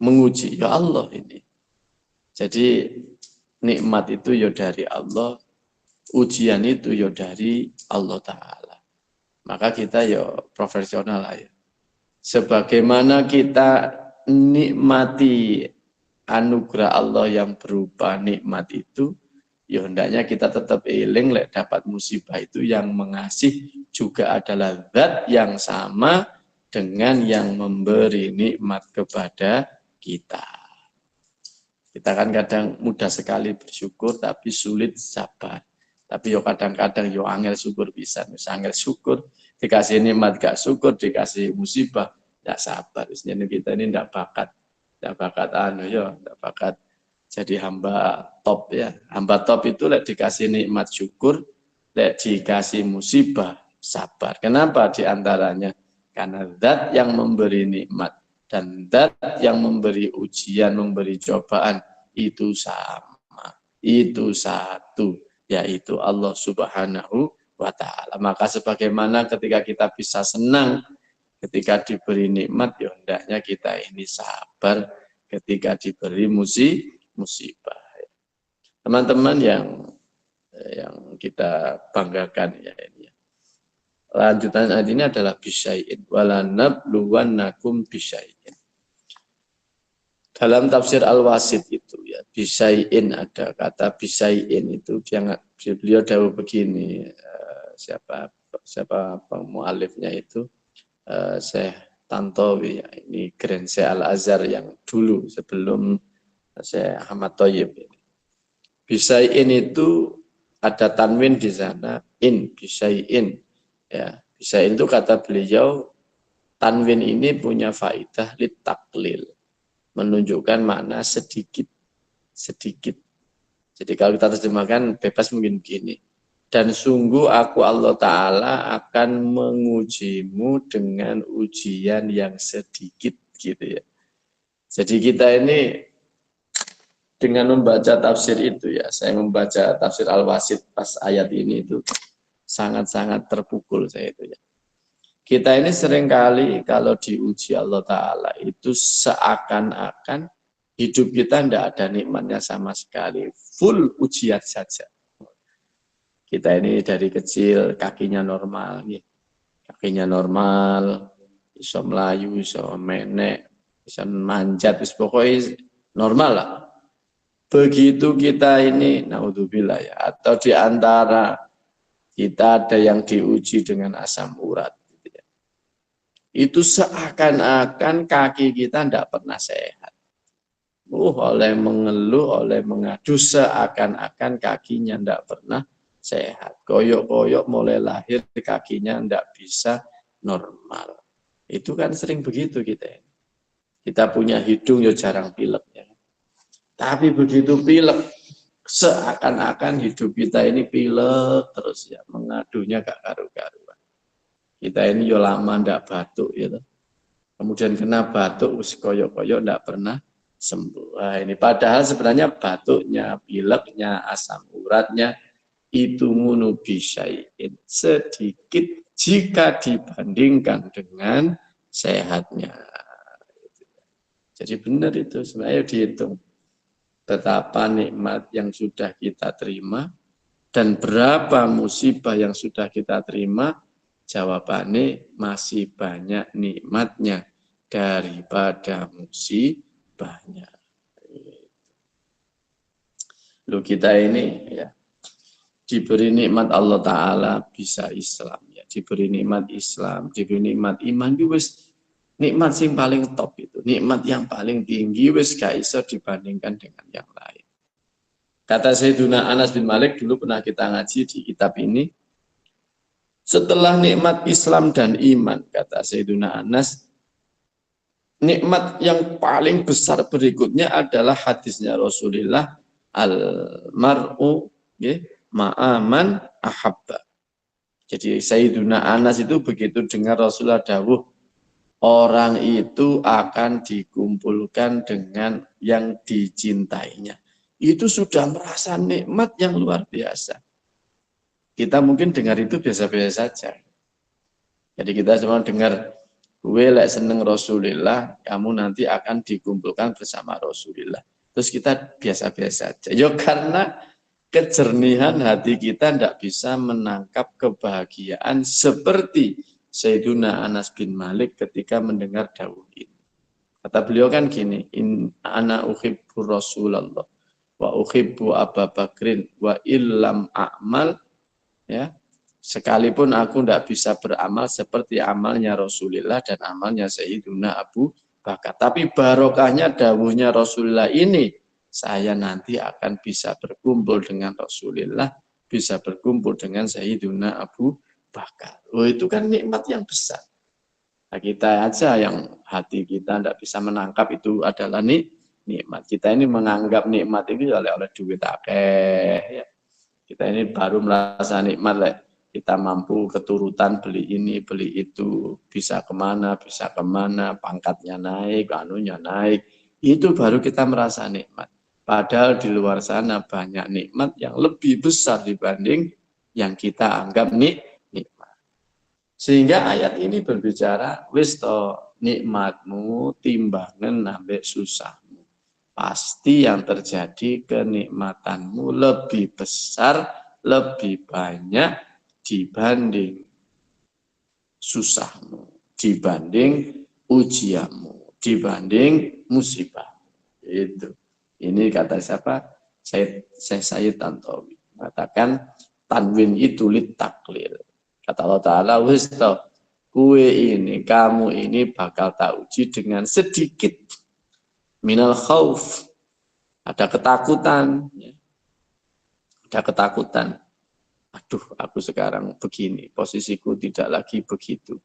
menguji? Ya Allah ini. Jadi nikmat itu ya dari Allah, ujian itu ya dari Allah Ta'ala. Maka kita ya profesional lah ya. Sebagaimana kita nikmati anugerah Allah yang berupa nikmat itu, ya hendaknya kita tetap eling lek dapat musibah itu yang mengasih juga adalah zat yang sama dengan yang memberi nikmat kepada kita. Kita kan kadang mudah sekali bersyukur tapi sulit sabar. Tapi yo kadang-kadang yo angel syukur bisa, angel syukur dikasih nikmat gak syukur, dikasih musibah gak sabar. Jadi kita ini ndak bakat ndak bakat jadi hamba top ya. Hamba top itu lek dikasih nikmat syukur, lek dikasih musibah sabar. Kenapa diantaranya? Karena zat yang memberi nikmat dan zat yang memberi ujian, memberi cobaan itu sama, itu satu, yaitu Allah Subhanahu wa ta'ala. Maka sebagaimana ketika kita bisa senang ketika diberi nikmat, ya hendaknya kita ini sabar ketika diberi musibah. Teman-teman yang kita banggakan ya ini. Lanjutan ayat ini adalah bisyai'in wala nabluwannakum bisyai'in. Dalam tafsir Al-Wasit itu ya, bisyai'in ada kata bisyai'in itu beliau dawuh begini, siapa pemualifnya itu Syekh Tantowi ya. Ini Grand Syekh Al-Azhar yang dulu sebelum Syekh Ahmad Thayyib. Bisai'in itu ada tanwin di sana, bisai'in ya. Bisai'in itu kata beliau tanwin ini punya faidah litaklil, menunjukkan makna sedikit. Jadi kalau kita terjemahkan bebas mungkin begini. Dan sungguh aku Allah Ta'ala akan mengujimu dengan ujian yang sedikit gitu ya. Jadi kita ini dengan membaca tafsir itu ya, saya membaca tafsir Al-Wasit pas ayat ini itu sangat-sangat terpukul saya itu ya. Kita ini seringkali kalau diuji Allah Ta'ala itu seakan-akan hidup kita tidak ada nikmatnya sama sekali. Full ujian saja. Kita ini dari kecil kakinya normal, nih. Kakinya normal, bisa melayu, bisa menek, bisa manjat, pokoknya normal lah. Begitu kita ini, naudzubillah ya, atau di antara kita ada yang diuji dengan asam urat. Gitu ya. Itu seakan-akan kaki kita tidak pernah sehat. Oleh mengeluh, oleh mengadu, seakan-akan kakinya tidak pernah sehat. Koyok-koyok mulai lahir kakinya tidak bisa normal. Itu kan sering begitu kita. Kita punya hidung ya jarang pilek ya. Tapi begitu pilek, seakan-akan hidup kita ini pilek terus ya, mengadunya gak karu-karuan. Kita ini ya lama ndak batuk gitu. Kemudian kena batuk, koyok-koyok ndak pernah sembuh. Nah, ini padahal sebenarnya batuknya, pileknya, asam uratnya itu munubisyain sedikit jika dibandingkan dengan sehatnya. Jadi benar itu sebenarnya dihitung betapa nikmat yang sudah kita terima dan berapa musibah yang sudah kita terima. Jawabannya masih banyak nikmatnya daripada musibahnya. Lu kita ini ya diberi nikmat Allah Ta'ala bisa Islam ya, diberi nikmat Islam, diberi nikmat iman, wis nikmat sing paling top itu, nikmat yang paling tinggi wis gak iso dibandingkan dengan yang lain. Kata Sayyiduna Anas bin Malik dulu pernah kita ngaji di kitab ini, setelah nikmat Islam dan iman, kata Sayyiduna Anas, nikmat yang paling besar berikutnya adalah hadisnya Rasulullah, al-mar'u ma'aman ahabba. Jadi Sayyiduna Anas itu begitu dengar Rasulullah dawuh, orang itu akan dikumpulkan dengan yang dicintainya. Itu sudah merasa nikmat yang luar biasa. Kita mungkin dengar itu biasa-biasa saja. Jadi kita cuma dengar, gue lek seneng Rasulullah, kamu nanti akan dikumpulkan bersama Rasulullah. Terus kita biasa-biasa saja. Ya karena kejernihan hati kita tidak bisa menangkap kebahagiaan seperti Sayyiduna Anas bin Malik ketika mendengar dawuh ini. Kata beliau kan gini, ana uhibbu Rasulullah wa uhibbu Abu Bakrin wa illam a'mal, ya, sekalipun aku tidak bisa beramal seperti amalnya Rasulullah dan amalnya Sayyiduna Abu Bakar, tapi barokahnya dawuhnya Rasulullah ini, saya nanti akan bisa berkumpul dengan Rasulullah, bisa berkumpul dengan Sayyiduna Abu Bakar. Oh, itu kan nikmat yang besar. Nah, kita aja yang hati kita tidak bisa menangkap itu adalah nikmat. Kita ini menganggap nikmat itu oleh duit akeh. Ya. Kita ini baru merasa nikmat, kita mampu keturutan beli ini, beli itu, bisa kemana, pangkatnya naik, anunya naik. Itu baru kita merasa nikmat. Padahal di luar sana banyak nikmat yang lebih besar dibanding yang kita anggap nikmat. Sehingga ayat ini berbicara, wis to nikmatmu timbangan nambah susahmu. Pasti yang terjadi kenikmatanmu lebih besar, lebih banyak dibanding susahmu, dibanding ujianmu, dibanding musibah. Itu. Ini kata siapa? Syekh Sayyid Tantowi mengatakan tanwin itu litaklil. Kata Allah Ta'ala, wis toh, kamu ini bakal tak uji dengan sedikit minal khauf. Ada ketakutan. Ada ketakutan. Aduh, aku sekarang begini, posisiku tidak lagi begitu.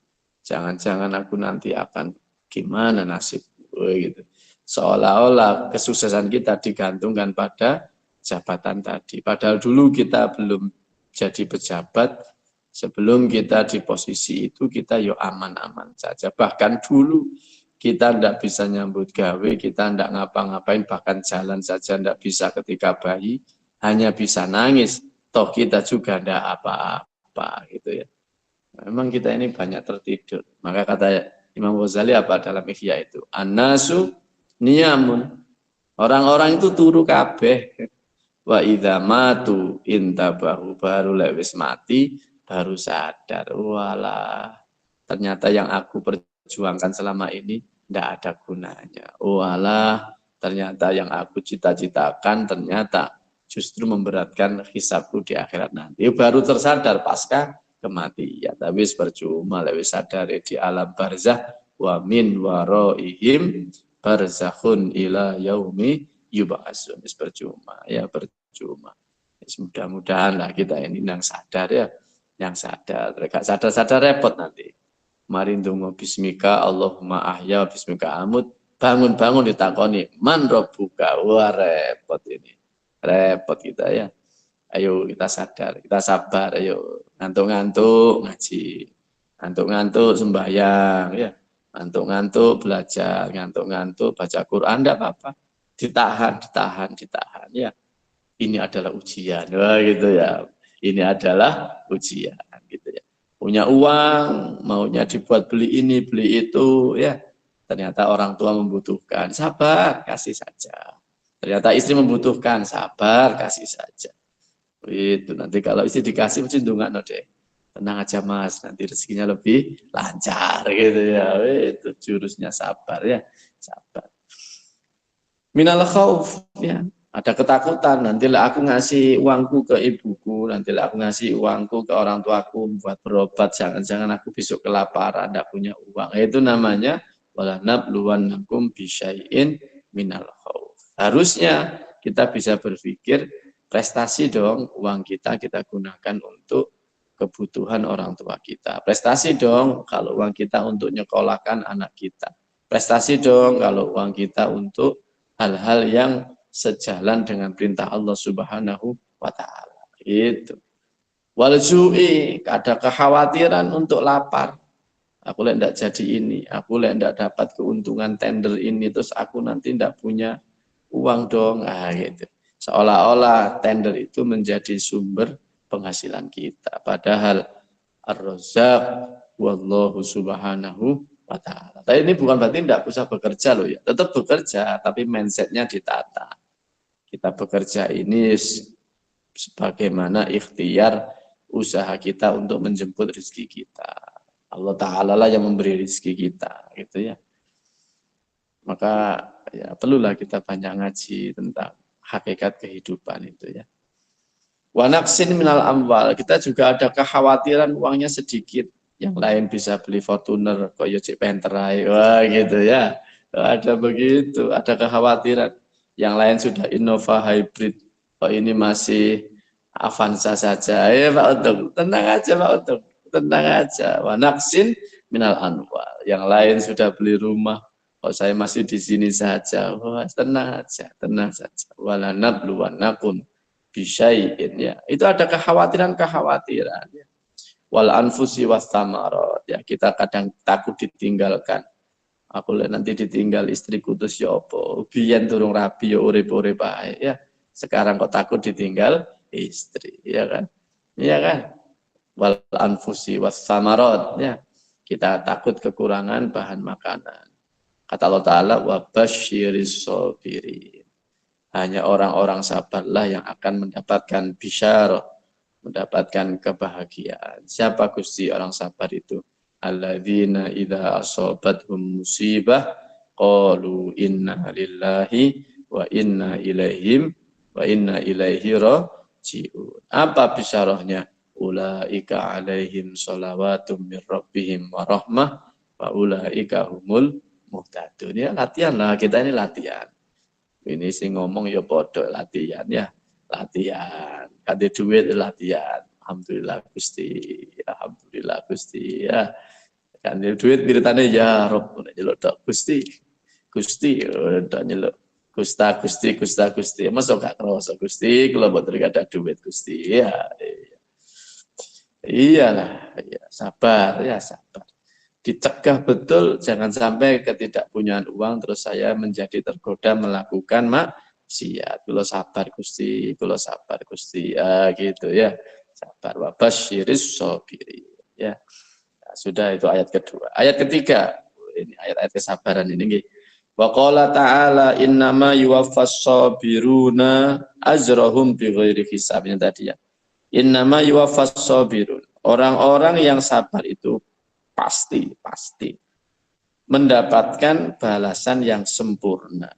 Jangan-jangan aku nanti akan gimana nasibku gitu. Seolah-olah kesuksesan kita digantungkan pada jabatan tadi. Padahal dulu kita belum jadi pejabat, sebelum kita di posisi itu kita yo aman-aman saja. Bahkan dulu kita tidak bisa nyambut gawe, kita tidak ngapa-ngapain, bahkan jalan saja tidak bisa ketika bayi, hanya bisa nangis. Toh kita juga tidak apa-apa gitu ya. Memang kita ini banyak tertidur. Maka kata Imam Ghazali apa dalam Ihya itu? An-nasu niyamun. Orang-orang itu turu kabeh. Wa idza matu intabahu, baru lewis mati baru sadar. Walah, ternyata yang aku perjuangkan selama ini tidak ada gunanya. Walah, ternyata yang aku cita-citakan ternyata justru memberatkan hisabku di akhirat nanti. Baru tersadar pasca kematian. Tapi percuma lewis sadar di alam barzah, wa min waraihim barzakhun ila yaumi yub'atsun. Percuma ya, percuma. Mudah-mudahan lah kita ini yang sadar ya, yang sadar. Gak sadar-sadar repot nanti. Mari ndonga bismika Allahumma ahya bismika amut, bangun-bangun ditakoni man rabbuka. Wah, repot ini. Repot kita ya. Ayo kita sadar, kita sabar, ayo ngantuk-ngantuk ngaji, ngantuk-ngantuk sembahyang ya, ngantuk-ngantuk belajar, ngantuk-ngantuk baca Quran, enggak apa-apa. Ditahan ya. Ini adalah ujian. Wah, gitu ya. Ini adalah ujian gitu ya. Punya uang, maunya dibuat beli ini, beli itu ya. Ternyata orang tua membutuhkan, sabar, kasih saja. Ternyata istri membutuhkan, sabar, kasih saja. Itu nanti kalau istri dikasih mesti ndongakno deh. Tenang aja Mas, nanti rezekinya lebih lancar gitu ya. Itu jurusnya sabar ya, sabar. Minal khauf ya, ada ketakutan. Nantilah aku ngasih uangku ke ibuku, nantilah aku ngasih uangku ke orang tuaku buat berobat, jangan-jangan aku besok kelaparan, tidak punya uang. Itu namanya wala nabluwannakum bisyai'in minal khauf. Harusnya kita bisa berpikir prestasi dong, uang kita gunakan untuk kebutuhan orang tua kita. Prestasi dong kalau uang kita untuk nyekolahkan anak kita. Prestasi dong kalau uang kita untuk hal-hal yang sejalan dengan perintah Allah Subhanahu wa Ta'ala. Itu. Walju'i, ada kekhawatiran untuk lapar. Aku tidak jadi ini, aku tidak dapat keuntungan tender ini, terus aku nanti tidak punya uang dong. Gitu. Seolah-olah tender itu menjadi sumber penghasilan kita. Padahal ar-razzaq wallahu subhanahu wa ta'ala. Tapi ini bukan berarti tidak usah bekerja loh ya. Tetap bekerja, tapi mindsetnya ditata. Kita bekerja ini sebagaimana ikhtiar usaha kita untuk menjemput rezeki kita. Allah Ta'ala lah yang memberi rezeki kita, gitu ya. Maka ya perlulah kita banyak ngaji tentang hakikat kehidupan itu ya. Wa naqsin minal amwal, kita juga ada kekhawatiran uangnya sedikit. Yang lain bisa beli Fortuner, kok yo cek penterai, wah gitu ya. Ada begitu, ada kekhawatiran. Yang lain sudah Innova hybrid, kok ini masih Avanza saja. Ya Pak Untung, tenang aja Pak Untung, tenang aja. Wa naqsin minal amwal. Yang lain sudah beli rumah, kok saya masih di sini saja. Wah, tenang aja, tenang saja. Wala nabluwannakum bisyai'in ya. Itu ada kekhawatiran ya. Wal anfusi was samarat ya, kita kadang takut ditinggalkan. Aku lihat nanti ditinggal istriku terus ya apa? Biyen durung rabi ya urip-urip bae ya. Sekarang kok takut ditinggal istri, ya kan? Iya kan? Wal anfusi was samarat ya. Kita takut kekurangan bahan makanan. Kata Allah Ta'ala, wa basyiris sabirin. Hanya orang-orang sabarlah yang akan mendapatkan bisyarah, mendapatkan kebahagiaan. Siapa Gusti orang sabar itu? Alladzina idza asabathum musibah qalu inna lillahi wa inna ilaihi raji'un. Apa bisyarahnya? ulaika alaihim shalawatum mir rabbihim wa rahmah wa ulaika humul muhtadun. Ya latihan lah, kita ini latihan. Ini sih ngomong ya bodoh latihan ya. Latihan. Kade duit latihan. Alhamdulillah Gusti. Alhamdulillah Gusti ya. Kan duit piritane ya Rob nyeluk tok Gusti. Gusti tok nyeluk. Gusti. Masa gak kerasa Gusti kalau boten ada duit Gusti ya. Iyalah, ya sabar ya sabar. Dicegah betul jangan sampai ketidakpunyaan uang terus saya menjadi tergoda melakukan maksiat. Kulo sabar Gusti ya gitu ya. Sabar wa basyiris sabirin ya. Nah, sudah itu ayat kedua. Ayat ketiga ini ayat-ayat kesabaran ini nggih. Wa qala ta'ala innama yuwaffas sabiruna ajrahum bighairi hisab ini tadi ya. Innama yuwaffas sabirun. Orang-orang yang sabar itu pasti mendapatkan balasan yang sempurna,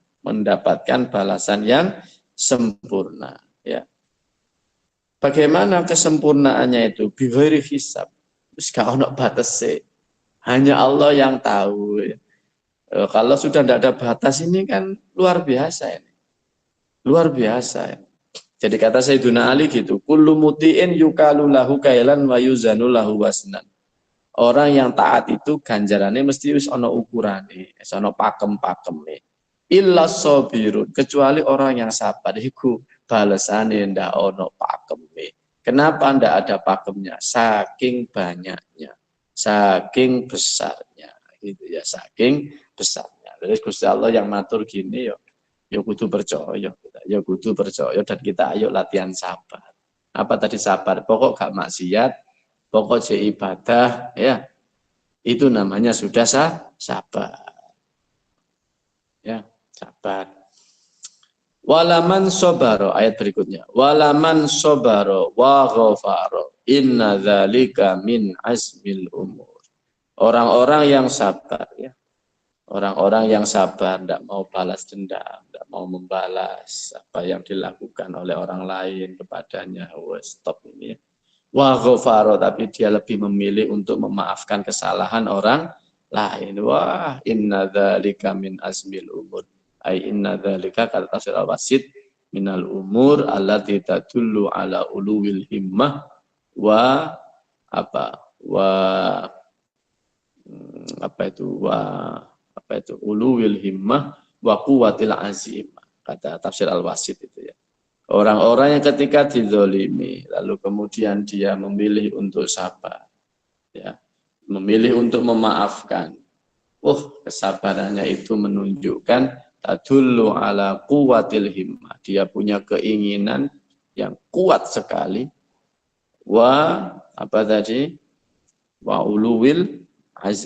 ya. Bagaimana kesempurnaannya itu? Bighairi hisab. Wis gak ono batase. Hanya Allah yang tahu. Ya. Kalau sudah tidak ada batas ini kan luar biasa ini. Luar biasa ini. Jadi kata Sayyiduna Ali gitu, kullu muti'in yukalu lahu kailan wa yuzanu lahu wasnan. Orang yang taat itu ganjarannya mesti wis ana ukurane, wis ana pakem-pakeme. Illa sabirun, kecuali orang yang sabar iku balesane ndak ana pakeme. Kenapa ndak ada pakemnya? Saking banyaknya, saking besarnya, gitu ya, saking besarnya. Terus Gusti Allah yang matur gini yo. Ya kudu percaya, dan kita ayo latihan sabar. Apa tadi sabar? Pokok gak maksiat, pokok ibadah, ya. Itu namanya sudah sabar. Ya, sabar. Walaman sobaro, ayat berikutnya. Walaman sobaro wa ghafaro, inna dzalika min azmil umur. Orang-orang yang sabar, ya. Orang-orang yang sabar, tidak mau balas dendam, tidak mau membalas apa yang dilakukan oleh orang lain kepadanya. Stop ini. Wa ghafaro, tapi dia lebih memilih untuk memaafkan kesalahan orang lain. Wah, inna dzalika min azmil umur. Ai inna dzalika kata tafsir al-wasit minal umur allati tadullu ala uluwil himmah wa uluwil himmah wa quwwatil azimah, kata tafsir al-wasit itu ya. Orang-orang yang ketika dizolimi lalu kemudian dia memilih untuk sabar, ya, memilih untuk memaafkan. Kesabarannya itu menunjukkan tadullu ala quwwatil himmah, dia punya keinginan yang kuat sekali. Wa uluwil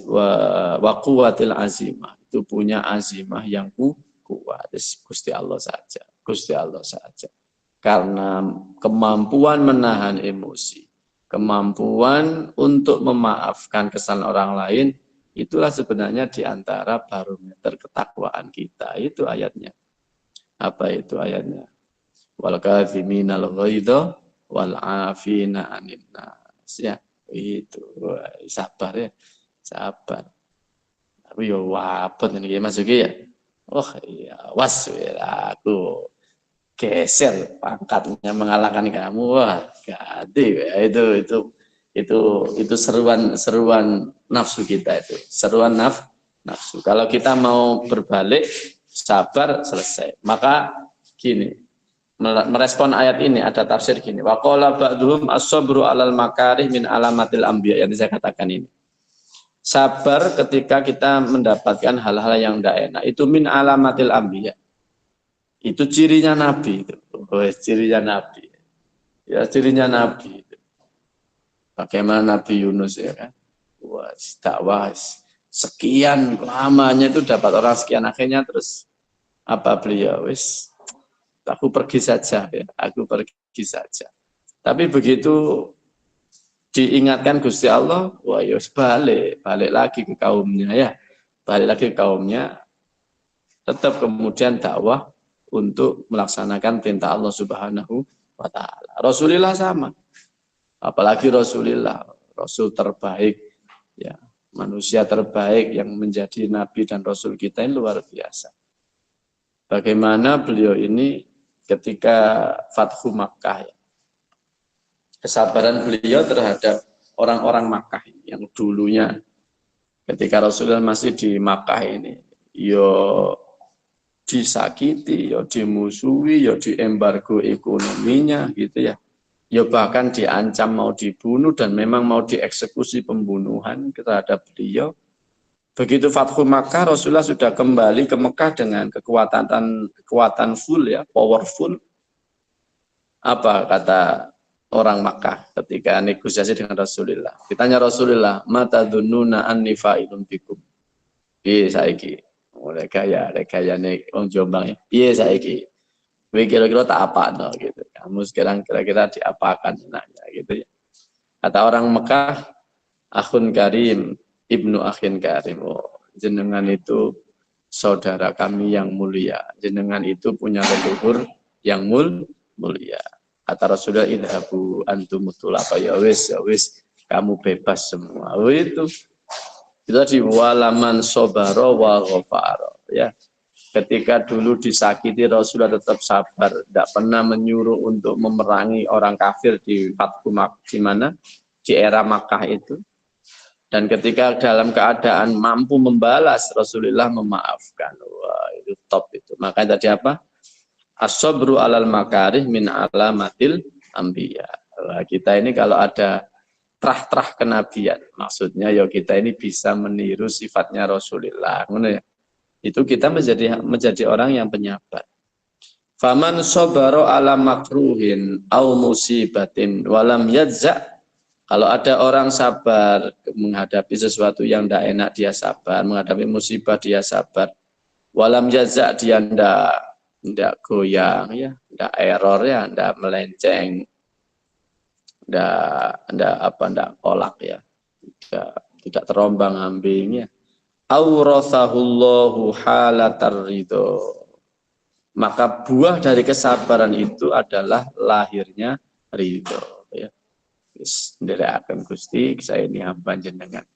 wa quwwatil azimah, itu punya azimah yang kuat. Gusti Allah saja. Karena kemampuan menahan emosi, kemampuan untuk memaafkan kesalahan orang lain, itulah sebenarnya diantara barometer ketakwaan kita. Itu ayatnya. Apa itu ayatnya? Wal kadhiminal ghaidha wal 'afina 'anil nas. Ya, itu. Sabar ya. Sabar. Tapi yo wapet ini masuki ya. Iya, aku geser pangkatnya mengalahkan kamu. Wah, ganti ya. Itu seruan nafsu kita itu. Seruan nafsu. Kalau kita mau berbalik, sabar, selesai. Maka gini, merespon ayat ini ada tafsir gini. Wa qala ba'dhum as-sabru 'alal makarih min alamatil anbiya, yang saya katakan ini. Sabar ketika kita mendapatkan hal-hal yang tidak enak, itu min alamatil anbiya. Itu cirinya Nabi itu. Cirinya Nabi. Ya, cirinya Nabi. Bagaimana Nabi Yunus ya kan? Dakwah sekian lamanya itu dapat orang sekian, akhirnya terus apa beliau aku pergi saja ya, aku pergi saja. Tapi begitu diingatkan Gusti Allah, balik lagi ke kaumnya ya. Balik lagi ke kaumnya, tetap kemudian dakwah untuk melaksanakan perintah Allah Subhanahu wa taala. Rasulullah sama. Apalagi Rasulullah, Rasul terbaik, ya, manusia terbaik yang menjadi Nabi dan Rasul kita ini luar biasa. Bagaimana beliau ini ketika Fathu Makkah, ya, kesabaran beliau terhadap orang-orang Makkah yang dulunya ketika Rasulullah masih di Makkah ini, yo disakiti, yo dimusuhi, yo diembargo ekonominya gitu ya. Yo bahkan diancam mau dibunuh dan memang mau dieksekusi pembunuhan terhadap beliau. Begitu Fathu Makkah, Rasulullah sudah kembali ke Mekah dengan kekuatan full ya, powerful. Apa kata orang Makkah ketika negosiasi dengan Rasulullah? Ditanya Rasulullah, "Mata dzununa anni fa'ilun bikum?" Piye saiki? Oleh gaya nek wong Jombang ya. Piye saiki? Kowe kira-kira tak apakno gitu. Kamu sekarang kira-kira diapakan enaknya gitu ya. Kata orang Mekah, akhun karim, ibnu akhin karim. Oh, jenengan itu saudara kami yang mulia. Jenengan itu punya leluhur yang mulia. Kata Rasulullah, idhabu antumul apa ya wis, kamu bebas semua. Oh, itu tadi walaman sobaro wa ghafaro, ya. Ketika dulu disakiti Rasulullah tetap sabar, tidak pernah menyuruh untuk memerangi orang kafir di Fathu Makkah, di mana di era Makkah itu. Dan ketika dalam keadaan mampu membalas, Rasulullah memaafkan. Wah, itu top itu. Makanya tadi apa? As-sabru alal makarih min alamatil anbiya. Wah, kita ini kalau ada trah-trah kenabian, maksudnya ya kita ini bisa meniru sifatnya Rasulullah. Itu kita menjadi orang yang penyabar. Faman sabara ala makruhin au musibatin walam yadza. Kalau ada orang sabar menghadapi sesuatu yang tidak enak, dia sabar, menghadapi musibah dia sabar. Walam yadza, dia tidak goyang ya, tidak error ya, tidak melenceng. Tidak kolak ya, tidak terombang-ambing ya. Aurathahullahu halatar ridho. Maka buah dari kesabaran itu adalah lahirnya ridho ya. Ndherekaken Gusti, saya ini hamba jenengan.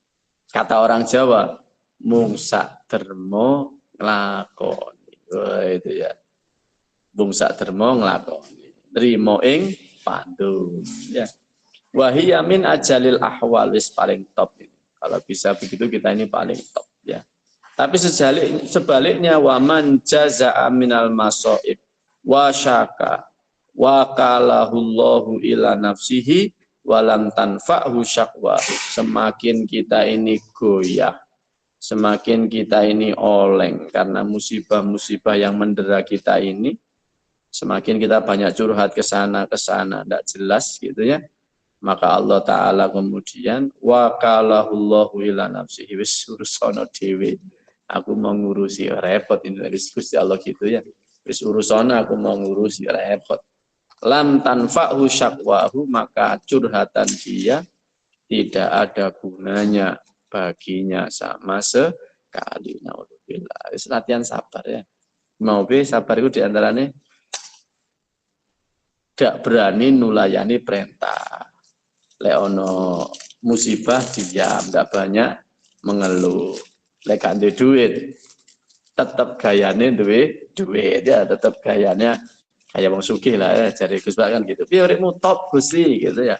Kata orang Jawa, mung sak derma nglakoni. Wah, itu ya. Mung sak derma nglakoni. Trimo ing pandu ya. Wahiyya min ajalil ahwal, wis paling top ini. Kalau bisa begitu kita ini paling top ya. Tapi sebaliknya waman jaza'a minal masoib wa syaka wa kalahullahu ila nafsihi walam tanfa'hu syakwa. Semakin kita ini goyah, semakin kita ini oleng karena musibah-musibah yang mendera kita ini, semakin kita banyak curhat ke sana tidak jelas gitu ya. Maka Allah Ta'ala kemudian wakalahullahu ila nafsihi, wis urusono dhewe, aku mau ngurusi, repot ini Gusti Allah gitu ya, wis urusono aku mau ngurusi, repot. Lam tanfa'hu syakwahu, maka curhatan dia tidak ada gunanya baginya sama sekali. Naudzubillah. Wis latihan sabar ya. Mau be sabar itu diantaranya tidak berani nulayani perintah. Leono musibah diam, tidak banyak mengeluh. Lek gak duit, tetap gayane duit ya, tetap gayanya kayak wong sugih lah ya, jare Gus Pak kan gitu. Piye uripmu top Gusti gitu ya.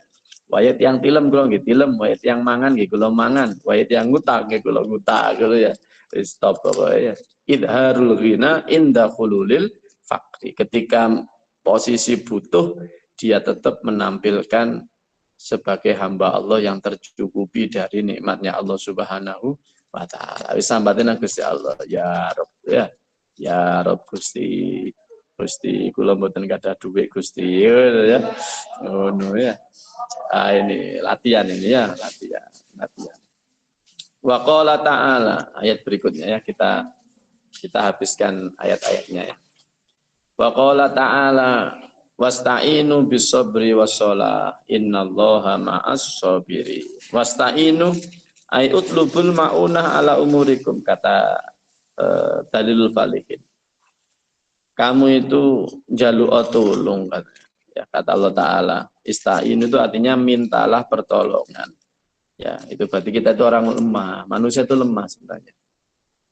Wae tiyang tilem kula nggih tilem, wae tiyang mangan nggih kula mangan, wae tiyang ngutang nggih kula ngutang gitu ya. Wis top pokoke ya. Idharul ghina inda khululil faqri. Ketika posisi butuh, dia tetap menampilkan sebagai hamba Allah yang tercukupi dari nikmatnya Allah Subhanahu wa Ta'ala. Wis sambatin Gusti Allah, ya Rabb ya. Ya Rabb Gusti kula mboten gadah duit Gusti ya. Ngono ya. Ini latihan ini ya, latihan. Wa qala ta'ala, ayat berikutnya ya, kita habiskan ayat-ayatnya ya. Wa qala ta'ala wasta'inu bis-sabri was-shalah innallaha ma'as sabiri. Wasta'inu ay utlubul ma'unah ala umurikum, kata Dalilul Falihin. Kamu itu jaluk tulung katanya. Ya, kata Allah Ta'ala, ista'in itu artinya mintalah pertolongan. Ya, itu berarti kita itu orang lemah. Manusia itu lemah sebenarnya.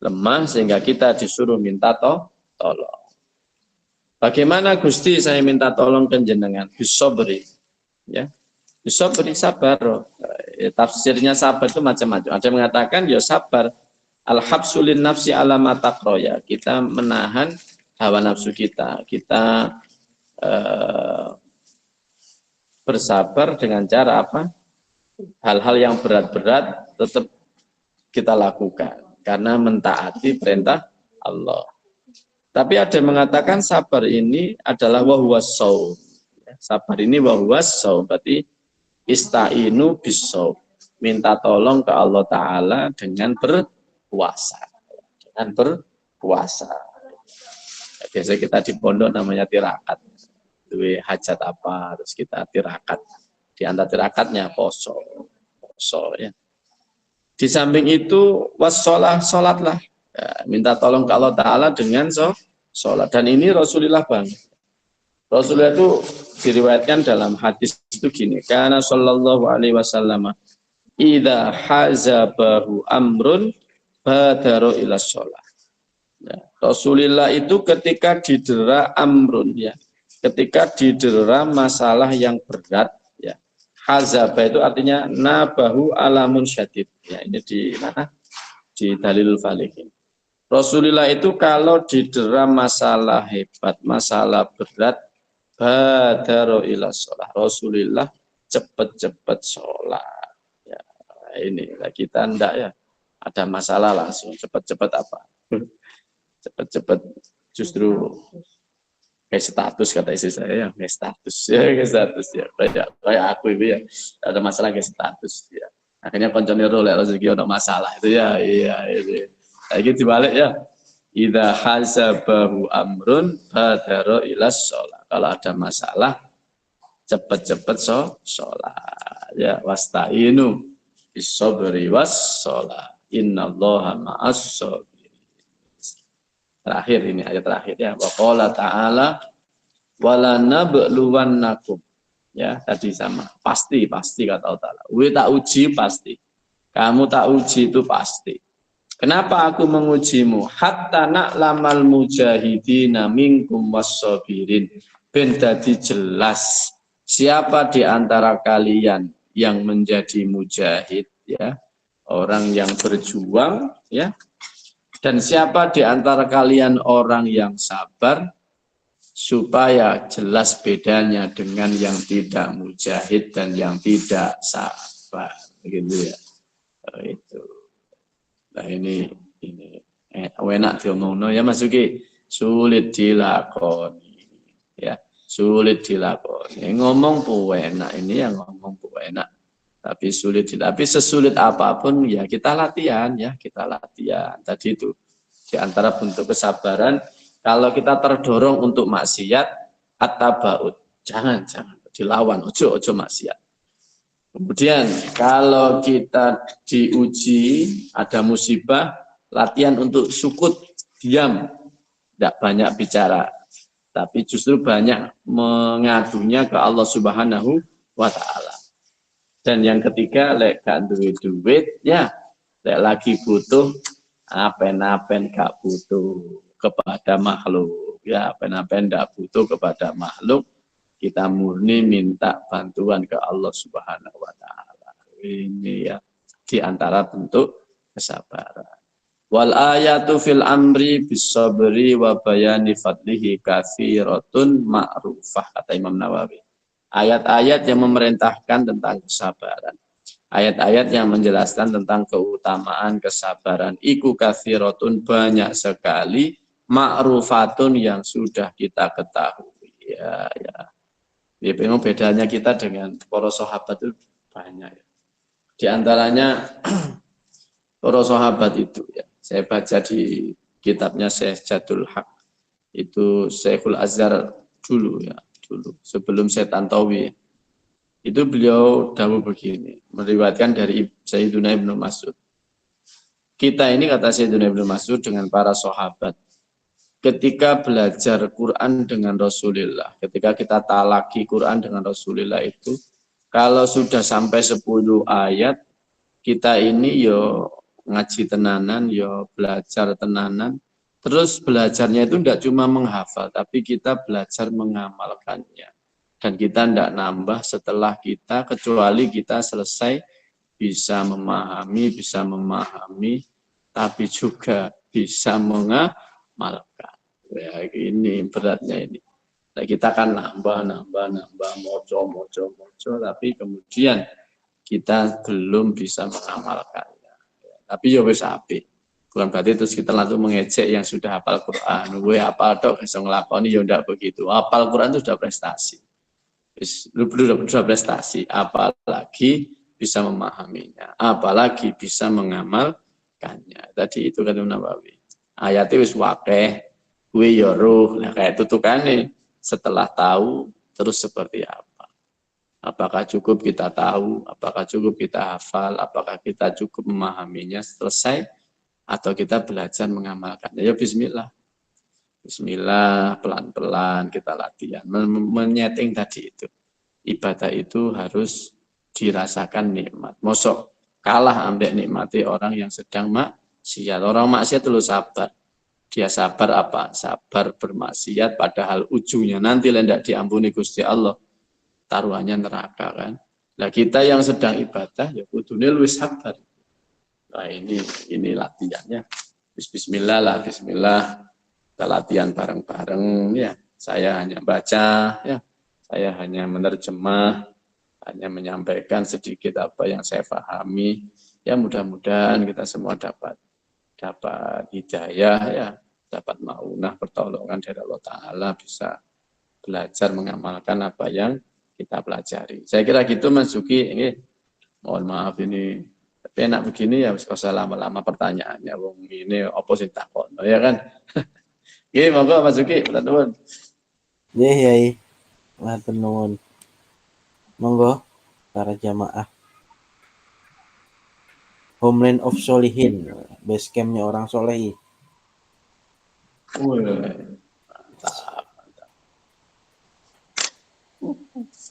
Lemah sehingga kita disuruh minta tolong. Bagaimana Gusti saya minta tolong ke jenengan? Bisobri. Ya. Bisobri sabar. Tafsirnya sabar itu macam-macam. Ada yang mengatakan ya sabar. Al-habsulin nafsi ala matakroya. Kita menahan hawa nafsu kita. Kita bersabar dengan cara apa? Hal-hal yang berat-berat tetap kita lakukan. Karena mentaati perintah Allah. Tapi ada yang mengatakan sabar ini adalah wahuwas shaum. Sabar ini wahuwas shaum. Berarti ista'inu bis-shaum. Minta tolong ke Allah Ta'ala dengan berpuasa. Dengan berpuasa. Biasanya kita di pondok namanya tirakat. Duwe hajat apa, terus kita tirakat. Di antara tirakatnya poso ya. Di samping itu sholatlah. Ya, minta tolong ke Allah Ta'ala dengan sholat. Dan ini Rasulullah banget. Rasulullah itu diriwayatkan dalam hadis itu gini. Karena sallallahu alaihi wasallam idza hazabahu amrun badaru ila sholat. Ya, Rasulullah itu ketika didera amrun ya. Ketika didera masalah yang berat ya. Hazaba itu artinya nabahu alamun syadid. Ya, ini di mana? Di Dalilul Falihin. Rasulullah itu kalau didera masalah hebat, masalah berat, badaru ila sholat. Rasulullah cepat-cepat sholat. Ya, ini kita enggak ya. Ada masalah langsung cepat-cepat apa? Cepat-cepat justru kayak status kata istri saya ya, kayak status ya, kayak aku itu ya, ada masalah kayak status ya. Akhirnya koncone rolek rezeki ada masalah itu ya, iya itu. Kayak gitu balik ya. Idza hasabahu amrun badara ila sholat. Kalau ada masalah cepat-cepat sholat. Ya, wasta'inu bis-sabri was-sholat. Innallaha ma'as-sabirin. Terakhir ini ayat terakhir ya. Wa qala ta'ala wala nabluwannakum. Ya, tadi sama. Pasti kata Allah Ta'ala. Gue tak uji pasti. Kamu tak uji itu pasti. Kenapa aku mengujimu? Hatta na'lamal mujahidina minkum was-sabirin. Ben dadi jelas siapa di antara kalian yang menjadi mujahid ya, orang yang berjuang ya. Dan siapa di antara kalian orang yang sabar, supaya jelas bedanya dengan yang tidak mujahid dan yang tidak sabar, gitu ya. Itu. Nah ini enak diomongno ya Mas Uki, sulit dilakoni ya, sulit dilakoni. Ngomong pu enak ini yang ngomong pu enak, tapi sulit. Tapi sesulit apapun ya kita latihan ya, kita latihan. Tadi itu di antara bentuk kesabaran. Kalau kita terdorong untuk maksiat, at-tabaud, jangan dilawan, ojo maksiat. Kemudian kalau kita diuji, ada musibah, latihan untuk sukut, diam, tidak banyak bicara, tapi justru banyak mengadunya ke Allah Subhanahu wa Ta'ala. Dan yang ketiga, lek gak duit, ya, lek lagi butuh, apen-apen gak butuh kepada makhluk, ya, apen-apen gak butuh kepada makhluk. Kita murni minta bantuan ke Allah Subhanahu wa Ta'ala. Ini ya di antara bentuk kesabaran. Wal ayatu fil amri bis sabri wa bayani fadlihi katsiratun ma'rufah, kata Imam Nawawi. Ayat-ayat yang memerintahkan tentang kesabaran. Ayat-ayat yang menjelaskan tentang keutamaan kesabaran. Iku katsiratun, banyak sekali, ma'rufatun yang sudah kita ketahui. Ya. Ya, memang bedanya kita dengan para sahabat itu banyak ya. Di antaranya para sahabat itu ya, saya baca di kitabnya Syekh Jadul Haq, itu Syekhul Azhar dulu sebelum saya Tantawi, itu beliau dawuh begini, meriwayatkan dari Sayyiduna Ibnu Mas'ud. Kita ini, kata Sayyiduna Ibnu Mas'ud, dengan para sahabat ketika belajar Quran dengan Rasulullah, ketika kita talaki Quran dengan Rasulullah itu, kalau sudah sampai 10 ayat, kita ini yo ngaji tenanan, yo belajar tenanan. Terus belajarnya itu tidak cuma menghafal, tapi kita belajar mengamalkannya. Dan kita tidak nambah setelah kita, kecuali kita selesai bisa memahami, tapi juga bisa mengamalkan. Ya, ini beratnya ini. Nah, kita kan nambah, moco, tapi kemudian kita belum bisa mengamalkannya. Tapi ya wis apik. Bukan berarti terus kita langsung mengejek yang sudah hafal Quran. Gue hafal tok bisa ngelakoni, ya enggak begitu. Hafal Quran itu sudah prestasi. Sudah prestasi, apalagi bisa memahaminya, apalagi bisa mengamalkannya. Tadi itu kata Nawawi. Ayatnya wis wakeh, gue ya roh. Nah kayak tutukannya, setelah tahu terus seperti apa? Apakah cukup kita tahu? Apakah cukup kita hafal? Apakah kita cukup memahaminya selesai? Atau kita belajar mengamalkannya? Ya bismillah. Bismillah, pelan-pelan kita latihan. Menyeting tadi itu. Ibadah itu harus dirasakan nikmat. Mosok kalah ambek nikmati orang yang sedang maksiat. Orang maksiat dulu sabar. Dia sabar apa? Sabar bermaksiat padahal ujungnya nanti tidak diampuni Gusti Allah. Taruhannya neraka kan. Nah kita yang sedang ibadah ya kudune luwih sabar. Nah ini latihannya. Bismillah lah, bismillah. Kita latihan bareng-bareng ya. Saya hanya baca ya. Saya hanya menerjemah, hanya menyampaikan sedikit apa yang saya pahami. Ya mudah-mudahan kita semua dapat hidayah ya, dapat maunah pertolongan dari Allah Ta'ala, bisa belajar mengamalkan apa yang kita pelajari. Saya kira gitu Mas Zuki. Ini mohon maaf ini, tapi enak begini ya, bisa usah lama-lama pertanyaannya. Wong ini opposite takon, ya kan? Oke, monggo Mas Zuki, teman-teman. Iya. Matur nuwun. Monggo para jamaah. Homeland of Solihin, base campnya orang soleh.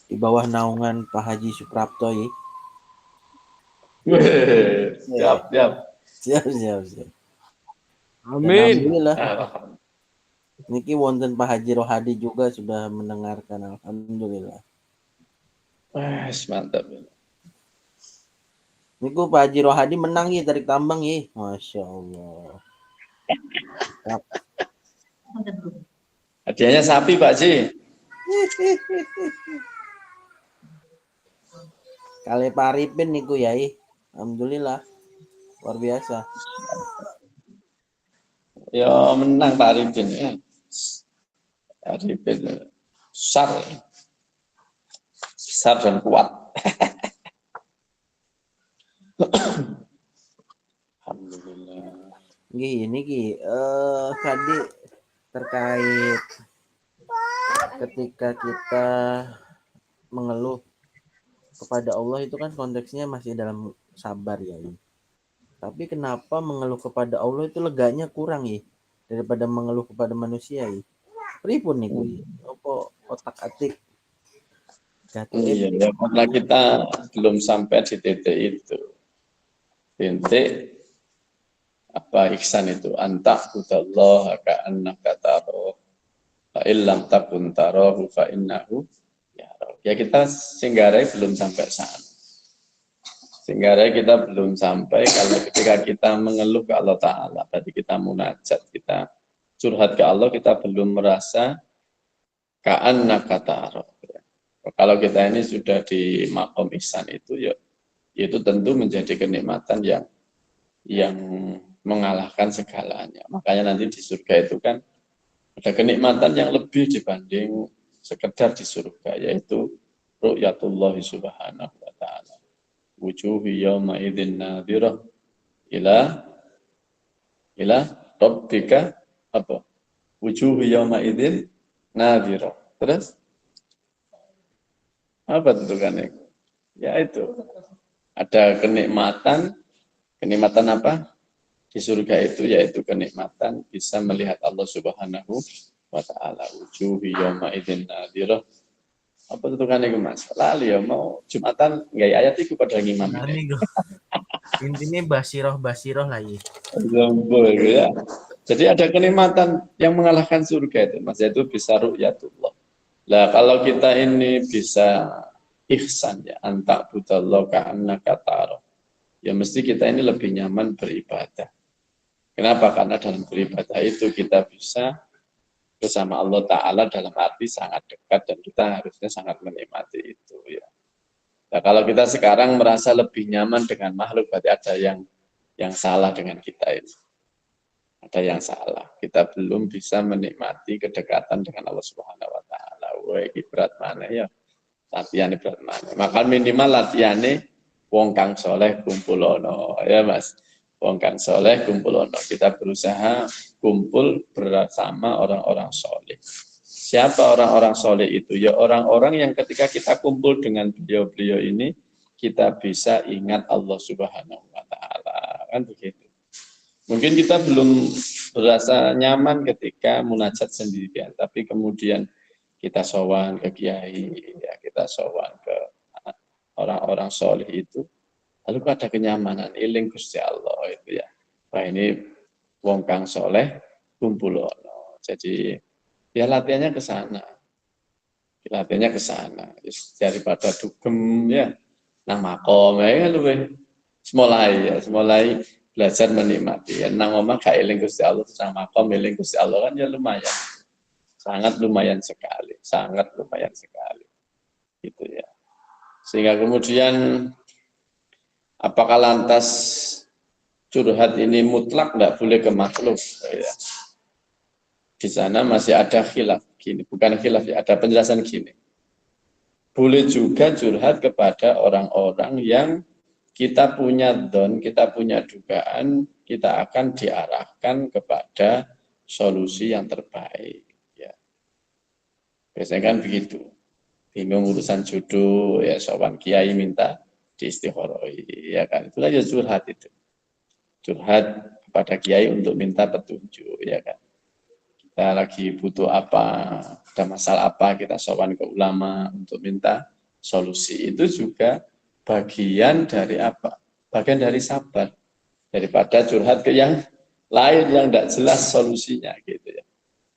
Di bawah naungan Pak Haji Suprapto ya. Siap. Amin. Alhamdulillah. Niki wonten Pak Haji Rohadi juga sudah mendengarkan. Alhamdulillah. Mantap. Niku Pak Haji Rohadi menang ya tarik tambang ya. Masya Allah. Hadiahnya sapi Pak Ji. Kali Pak Arifin niku ya. Alhamdulillah. Luar biasa. Ya menang Pak Arifin ya. Arifin besar dan kuat. Alhamdulillah. Niki tadi terkait ketika kita mengeluh kepada Allah itu kan konteksnya masih dalam sabar ya. Tapi kenapa mengeluh kepada Allah itu leganya kurang ya daripada mengeluh kepada manusia ya? Pripun niku ya? Apa otak-atik? Iya, ya, karena kita belum sampai di titik itu. Titik apa ihsan itu? Anta budallah ka'annaka tarahu fa illam takun tarahu fa innahu yarahu. Ya kita singgarai belum sampai sana. Singgarai kita belum sampai kalau ketika kita mengeluh ke Allah Ta'ala, berarti kita munajat, kita curhat ke Allah, kita belum merasa ka'annaka tarahu. Kalau kita ini sudah di makom ihsan itu, ya itu tentu menjadi kenikmatan yang mengalahkan segalanya. Makanya nanti di surga itu kan ada kenikmatan yang lebih dibanding sekedar di surga, yaitu ru'yatullahi subhanahu wa ta'ala. Wujuhi yawma idzin nadhirah ila rabbika apa? Wujuhi yawma idzin nadhirah. Terus apa tentukannya? Ya itu. Ada kenikmatan apa? di surga itu yaitu kenikmatan bisa melihat Allah Subhanahu wa taala. Wujuhi yauma idzin nadhirah. Apa tutukannya ke Mas? Lali ya mau Jumatan nggak ayat itu pada ngimam Nah, ini. nih go. Intinya basiroh lah ya. Zombol ya. Jadi ada kenikmatan yang mengalahkan surga itu, Mas, yaitu bisa ru'yatullah. Lah kalau kita ini bisa ihsan ya, antak budallah ka'annaka taro. Ya mesti kita ini lebih nyaman beribadah. Kenapa? Karena dalam beribadah itu kita bisa bersama Allah Ta'ala dalam arti sangat dekat dan kita harusnya sangat menikmati itu ya. Nah, kalau kita sekarang merasa lebih nyaman dengan makhluk, berarti ada yang salah dengan kita ini. Ada yang salah. Kita belum bisa menikmati kedekatan dengan Allah Subhanahu wa taala. Wah, ini berat mana ya? Latihan berat mana? Maka minimal latihannya wong kang soleh kumpulono, ya Mas. Wong kang soleh kumpulono. Kita berusaha kumpul bersama orang-orang soleh. Siapa orang-orang soleh itu? Ya orang-orang yang ketika kita kumpul dengan beliau-beliau ini, kita bisa ingat Allah Subhanahu wa taala. Kan begitu. Mungkin kita belum berasa nyaman ketika munajat sendirian, tapi kemudian kita sowan ke kiai, ya kita sowan ke orang-orang soleh itu, lalu ada kenyamanan, iling Gusti Allah itu ya. Wah ini wong kang soleh kumpulono. Jadi ya latihannya ke sana, latihannya ke sana. Daripada dugem ya, nang makom ya kan lebih semulai belajar menikmati. Ya, nang omah gak eling Gusti Allah, nang makom eling Gusti Allah kan ya lumayan. Sangat lumayan sekali, sangat lumayan sekali. Gitu ya. Sehingga kemudian apakah lantas curhat ini mutlak enggak boleh ke makhluk? Ya. Di sana masih ada khilaf gini, bukan khilaf ya, ada penjelasan gini. Boleh juga curhat kepada orang-orang yang kita punya don, kita punya dugaan, kita akan diarahkan kepada solusi yang terbaik. Ya. Biasanya kan begitu. Bingung urusan jodoh, ya sowan kiai minta diistikharoi, ya kan. Itulah ya curhat itu. Curhat kepada kiai untuk minta petunjuk, ya kan. Kita lagi butuh apa, ada masalah apa, kita sowan ke ulama untuk minta solusi. Itu juga bagian dari apa? Bagian dari sabar. Daripada curhat ke yang lain yang tidak jelas solusinya gitu ya.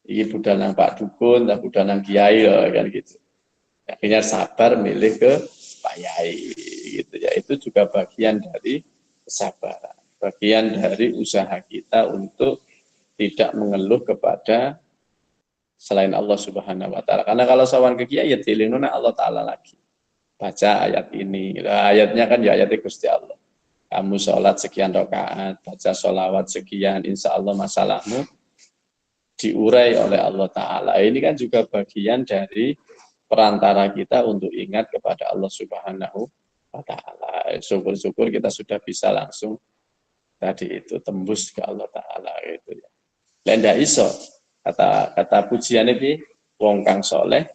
Ini budal nang Pak Dukun, tak budal nang Kiai kan gitu. Akhirnya sabar milih ke Pak Yai gitu ya. Itu juga bagian dari kesabaran. Bagian dari usaha kita untuk tidak mengeluh kepada selain Allah Subhanahu wa taala. Karena kalau sawan ke kiai ya dilinguna Allah taala lagi. Baca ayat ini. Nah, ayatnya kan ya ayat Gusti Allah. Kamu sholat sekian rakaat, baca sholawat sekian, insya Allah masalahmu diurai oleh Allah Ta'ala. Ini kan juga bagian dari perantara kita untuk ingat kepada Allah Subhanahu wa Ta'ala. Syukur-syukur kita sudah bisa langsung tadi itu tembus ke Allah Ta'ala gitu ya. Lenda iso kata pujian ini wong kang soleh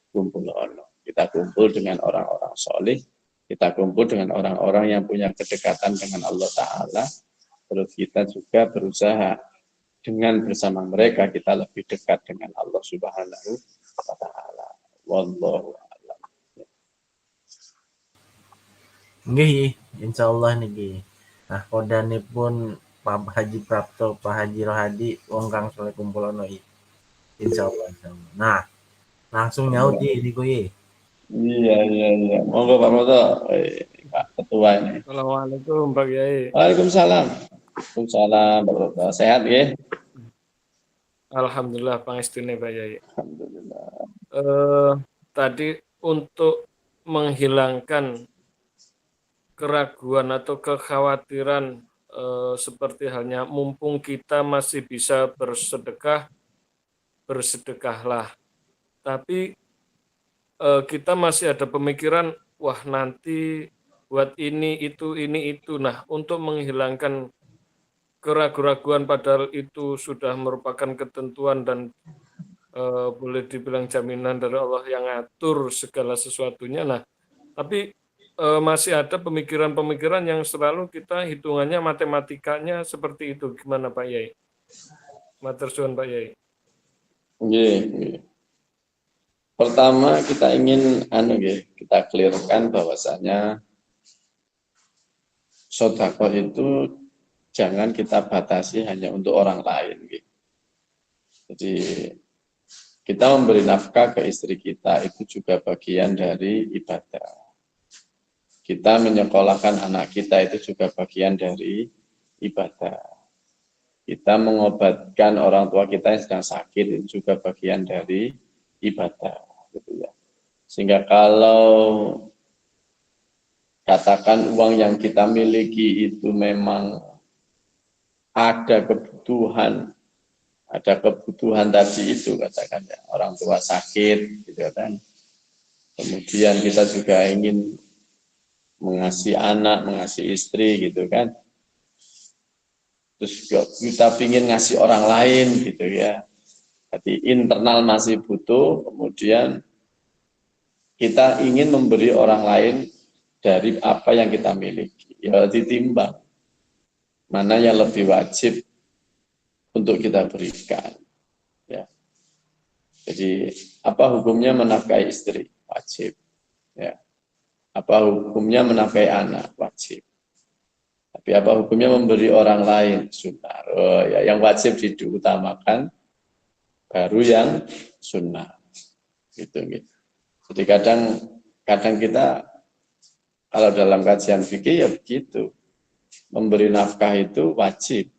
kumpul ono. Kita kumpul dengan orang-orang soleh, kita kumpul dengan orang-orang yang punya kedekatan dengan Allah Ta'ala, terus kita juga berusaha dengan bersama mereka kita lebih dekat dengan Allah Subhanahu wa Ta'ala. Wallahu a'lam. Nggih, insyaallah niki. Nah, kodanipun Pak Haji Prapto, Pak Haji Rohadi, wong kang soleh kumpulono iki. Insyaallah. Nah, langsung nyaut niku ye. Iya. Monggo Pak Moto, Pak Ketua ini. Assalamualaikum Pak Kiai. Waalaikumsalam. Waalaikumsalam Pak Moto. Sehat ya? Alhamdulillah pangestune Pak Kiai. Alhamdulillah. Tadi untuk menghilangkan keraguan atau kekhawatiran seperti halnya mumpung kita masih bisa bersedekah, bersedekahlah. Tapi kita masih ada pemikiran, wah nanti buat ini itu. Nah, untuk menghilangkan keraguan-raguan padahal itu sudah merupakan ketentuan dan boleh dibilang jaminan dari Allah yang ngatur segala sesuatunya. Nah, tapi masih ada pemikiran-pemikiran yang selalu kita hitungannya matematikanya seperti itu. Gimana Pak Yai? Matur suwun Pak Yai. Nggih, nggih. Pertama kita ingin kita clearkan bahwasanya sedekah itu jangan kita batasi hanya untuk orang lain. Jadi kita memberi nafkah ke istri kita itu juga bagian dari ibadah. Kita menyekolahkan anak kita itu juga bagian dari ibadah. Kita mengobatkan orang tua kita yang sedang sakit itu juga bagian dari ibadah. Gitu ya. Sehingga kalau katakan uang yang kita miliki itu memang ada kebutuhan tadi itu katakan ya, orang tua sakit gitu kan. Kemudian kita juga ingin mengasihi anak, mengasihi istri gitu kan. Terus kita ingin ngasih orang lain gitu ya. Jadi internal masih butuh, kemudian kita ingin memberi orang lain dari apa yang kita miliki. Ya ditimbang mana yang lebih wajib untuk kita berikan. Ya. Jadi apa hukumnya menafkahi istri? Wajib. Ya. Apa hukumnya menafkahi anak? Wajib. Tapi apa hukumnya memberi orang lain? Sunnah. Oh, ya, yang wajib diutamakan, baru yang sunnah. Gitu. Jadi kadang kita kalau dalam kajian fikih ya begitu. Memberi nafkah itu wajib.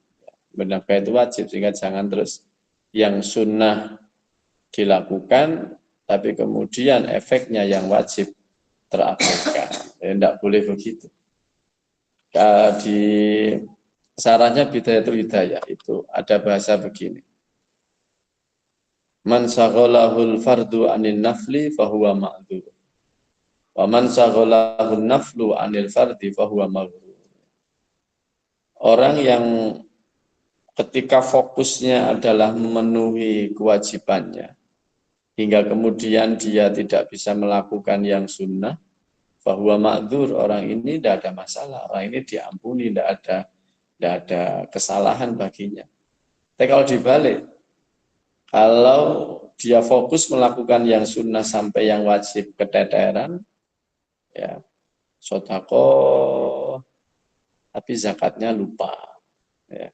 Memberi nafkah itu wajib, sehingga jangan terus yang sunnah dilakukan, tapi kemudian efeknya yang wajib terabaikan. Tidak boleh begitu. Di sarannya Bidayatul Hidayah itu ada bahasa begini. Man syaghalahul fardu anin nafli fahuwa ma'dzur. Wa man syaghalahun naflu anil fardi fahuwa maghrur. Orang yang ketika fokusnya adalah memenuhi kewajibannya, hingga kemudian dia tidak bisa melakukan yang sunnah, fahuwa ma'dzur, orang ini tidak ada masalah, orang ini diampuni, tidak ada kesalahan baginya. Tapi kalau dibalik, kalau dia fokus melakukan yang sunnah sampai yang wajib keteteran, ya sedekah, tapi zakatnya lupa. Ya.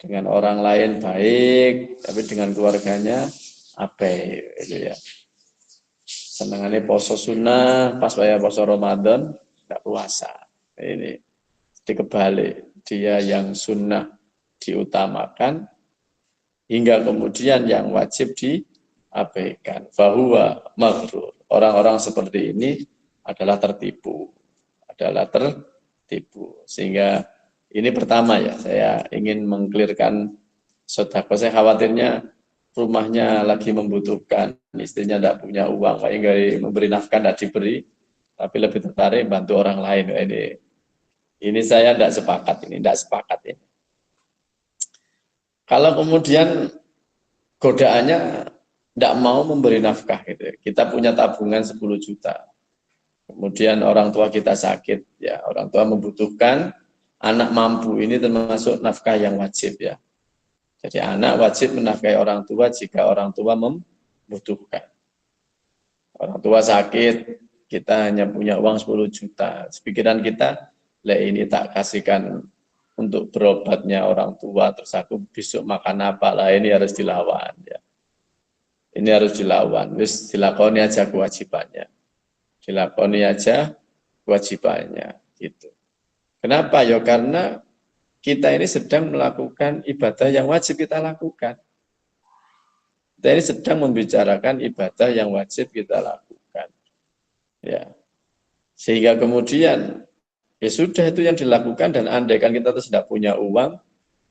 Dengan orang lain baik, tapi dengan keluarganya abai, gitu ya. Senangannya poso sunnah, pas bayar poso Ramadan, tidak puasa. Ini dikebalik, dia yang sunnah diutamakan, hingga kemudian yang wajib diabaikan. Fahuwa maghrur. Orang-orang seperti ini adalah tertipu. Sehingga ini pertama ya, saya ingin mengklirkan sedekah. Saya khawatirnya rumahnya lagi membutuhkan, istrinya tidak punya uang, kayak memberi nafkah tidak diberi, tapi lebih tertarik bantu orang lain. Ini saya tidak sepakat ini. Kalau kemudian godaannya tidak mau memberi nafkah, gitu. Kita punya tabungan 10 juta. Kemudian orang tua kita sakit, ya orang tua membutuhkan, anak mampu, ini termasuk nafkah yang wajib ya. Jadi anak wajib menafkahi orang tua jika orang tua membutuhkan. Orang tua sakit, kita hanya punya uang 10 juta. Pikiran kita, lah ini tak kasihkan untuk berobatnya orang tua, terus aku besok makan apa lah, ini harus dilawan ya. Ini harus dilawan, wis dilakoni aja kewajibannya. Gitu. Kenapa? Ya karena kita ini sedang melakukan ibadah yang wajib kita lakukan. Kita ini sedang membicarakan ibadah yang wajib kita lakukan. Ya. Sehingga kemudian ya sudah itu yang dilakukan, dan andaikan kita tidak punya uang,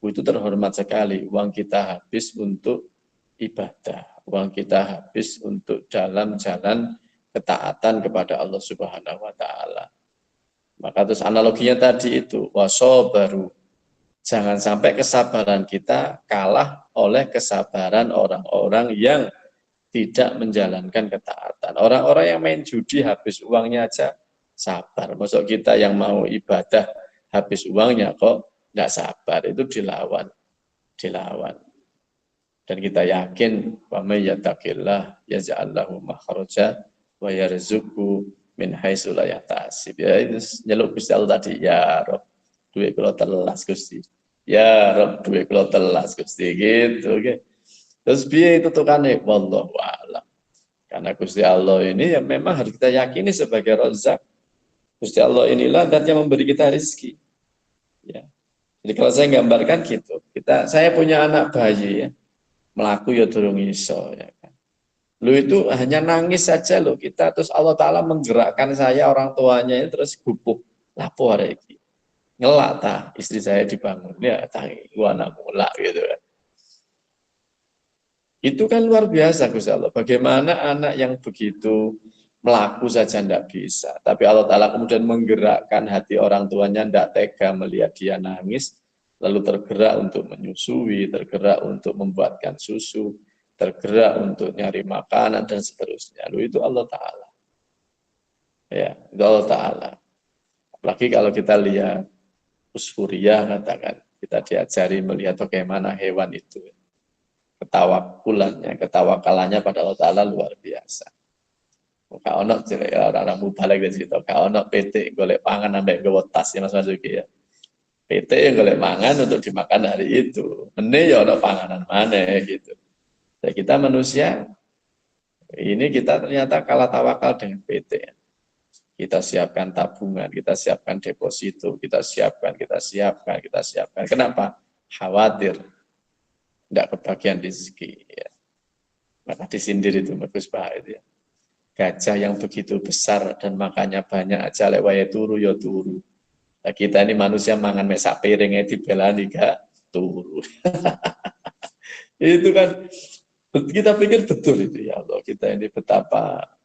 itu terhormat sekali. Uang kita habis untuk ibadah. Uang kita habis untuk jalan-jalan ketaatan kepada Allah Subhanahu wa taala. Maka terus analoginya tadi itu, wasobaru. Jangan sampai kesabaran kita kalah oleh kesabaran orang-orang yang tidak menjalankan ketaatan. Orang-orang yang main judi habis uangnya aja sabar. Maksud kita yang mau ibadah habis uangnya kok nggak sabar, itu dilawan. Dan kita yakin wa may yattaqillah yaj'al lahu makhraja wa yarzuqhu min haitsu la yahtasib. Ya itu nyeluk Gusti Allah tadi, ya Rob, duit kula telas Gusti. Ya Rob, duit kula telas Gusti, gitu. Okay. Terus piye itu tukane? Wallahu a'lam. Karena Gusti Allah ini ya memang harus kita yakini sebagai Razzaq. Gusti Allah inilah zat yang memberi kita rezeki. Ya. Jadi kalau saya gambarkan gitu, saya punya anak bayi ya, melaku ya durung iso ya kan. Lu itu hanya nangis saja lo kita, terus Allah Ta'ala menggerakkan saya orang tuanya itu terus gupuk lapo hari ini. Ngelak ta istri saya dibangun ya tangi gua anak mulak gitu kan. Itu kan luar biasa Gusti Allah. Bagaimana anak yang begitu melaku saja tidak bisa. Tapi Allah Ta'ala kemudian menggerakkan hati orang tuanya tidak tega melihat dia nangis. Lalu tergerak untuk menyusui, tergerak untuk membuatkan susu, tergerak untuk nyari makanan dan seterusnya. Lalu itu Allah Ta'ala. Ya, itu Allah Ta'ala. Apalagi kalau kita lihat Usfuriyah katakan, kita diajari melihat bagaimana hewan itu. Ketawakalannya pada Allah Ta'ala luar biasa. Kau nak orang mubalek di situ, kau nak PT golek pangan sampai gawe tas ya Mas Masuki ya. PT yang golek pangan untuk dimakan hari itu. Mene ya ada panganan mana gitu. Dan kita manusia ini kita ternyata kalah tawakal dengan PT. Kita siapkan tabungan, kita siapkan deposito, kita siapkan. Kenapa? Khawatir tidak kebagian rezeki ya. Maka disindir itu bagus Pak itu ya. Gajah yang begitu besar dan makannya banyak aja lewaya turu ya turu. Nah, kita ini manusia mangan mesak piringnya dibelani gak turu. Itu kan kita pikir betul itu ya Allah, kita ini betapa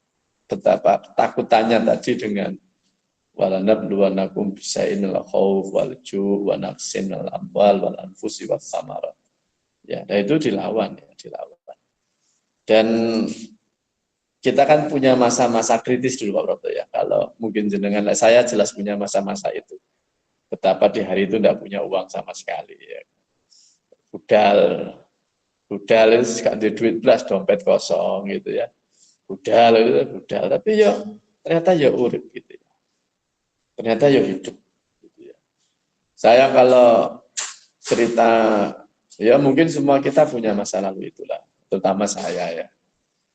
ketakutannya tadi dengan walanabluwanakum bisainil khauf wal ju' wa naqsin al amwal wal anfusi was samarat. Ya, dan itu dilawan. Dan kita kan punya masa-masa kritis dulu Pak Broto ya. Kalau mungkin jenengan, saya jelas punya masa-masa itu. Betapa di hari itu tidak punya uang sama sekali. Ya. Budal itu gak ada duit belas, dompet kosong gitu ya. Budal. Tapi ya ternyata ya urip gitu ya. Ternyata ya hidup. Gitu ya. Saya kalau cerita, ya mungkin semua kita punya masa lalu itulah. Terutama saya ya.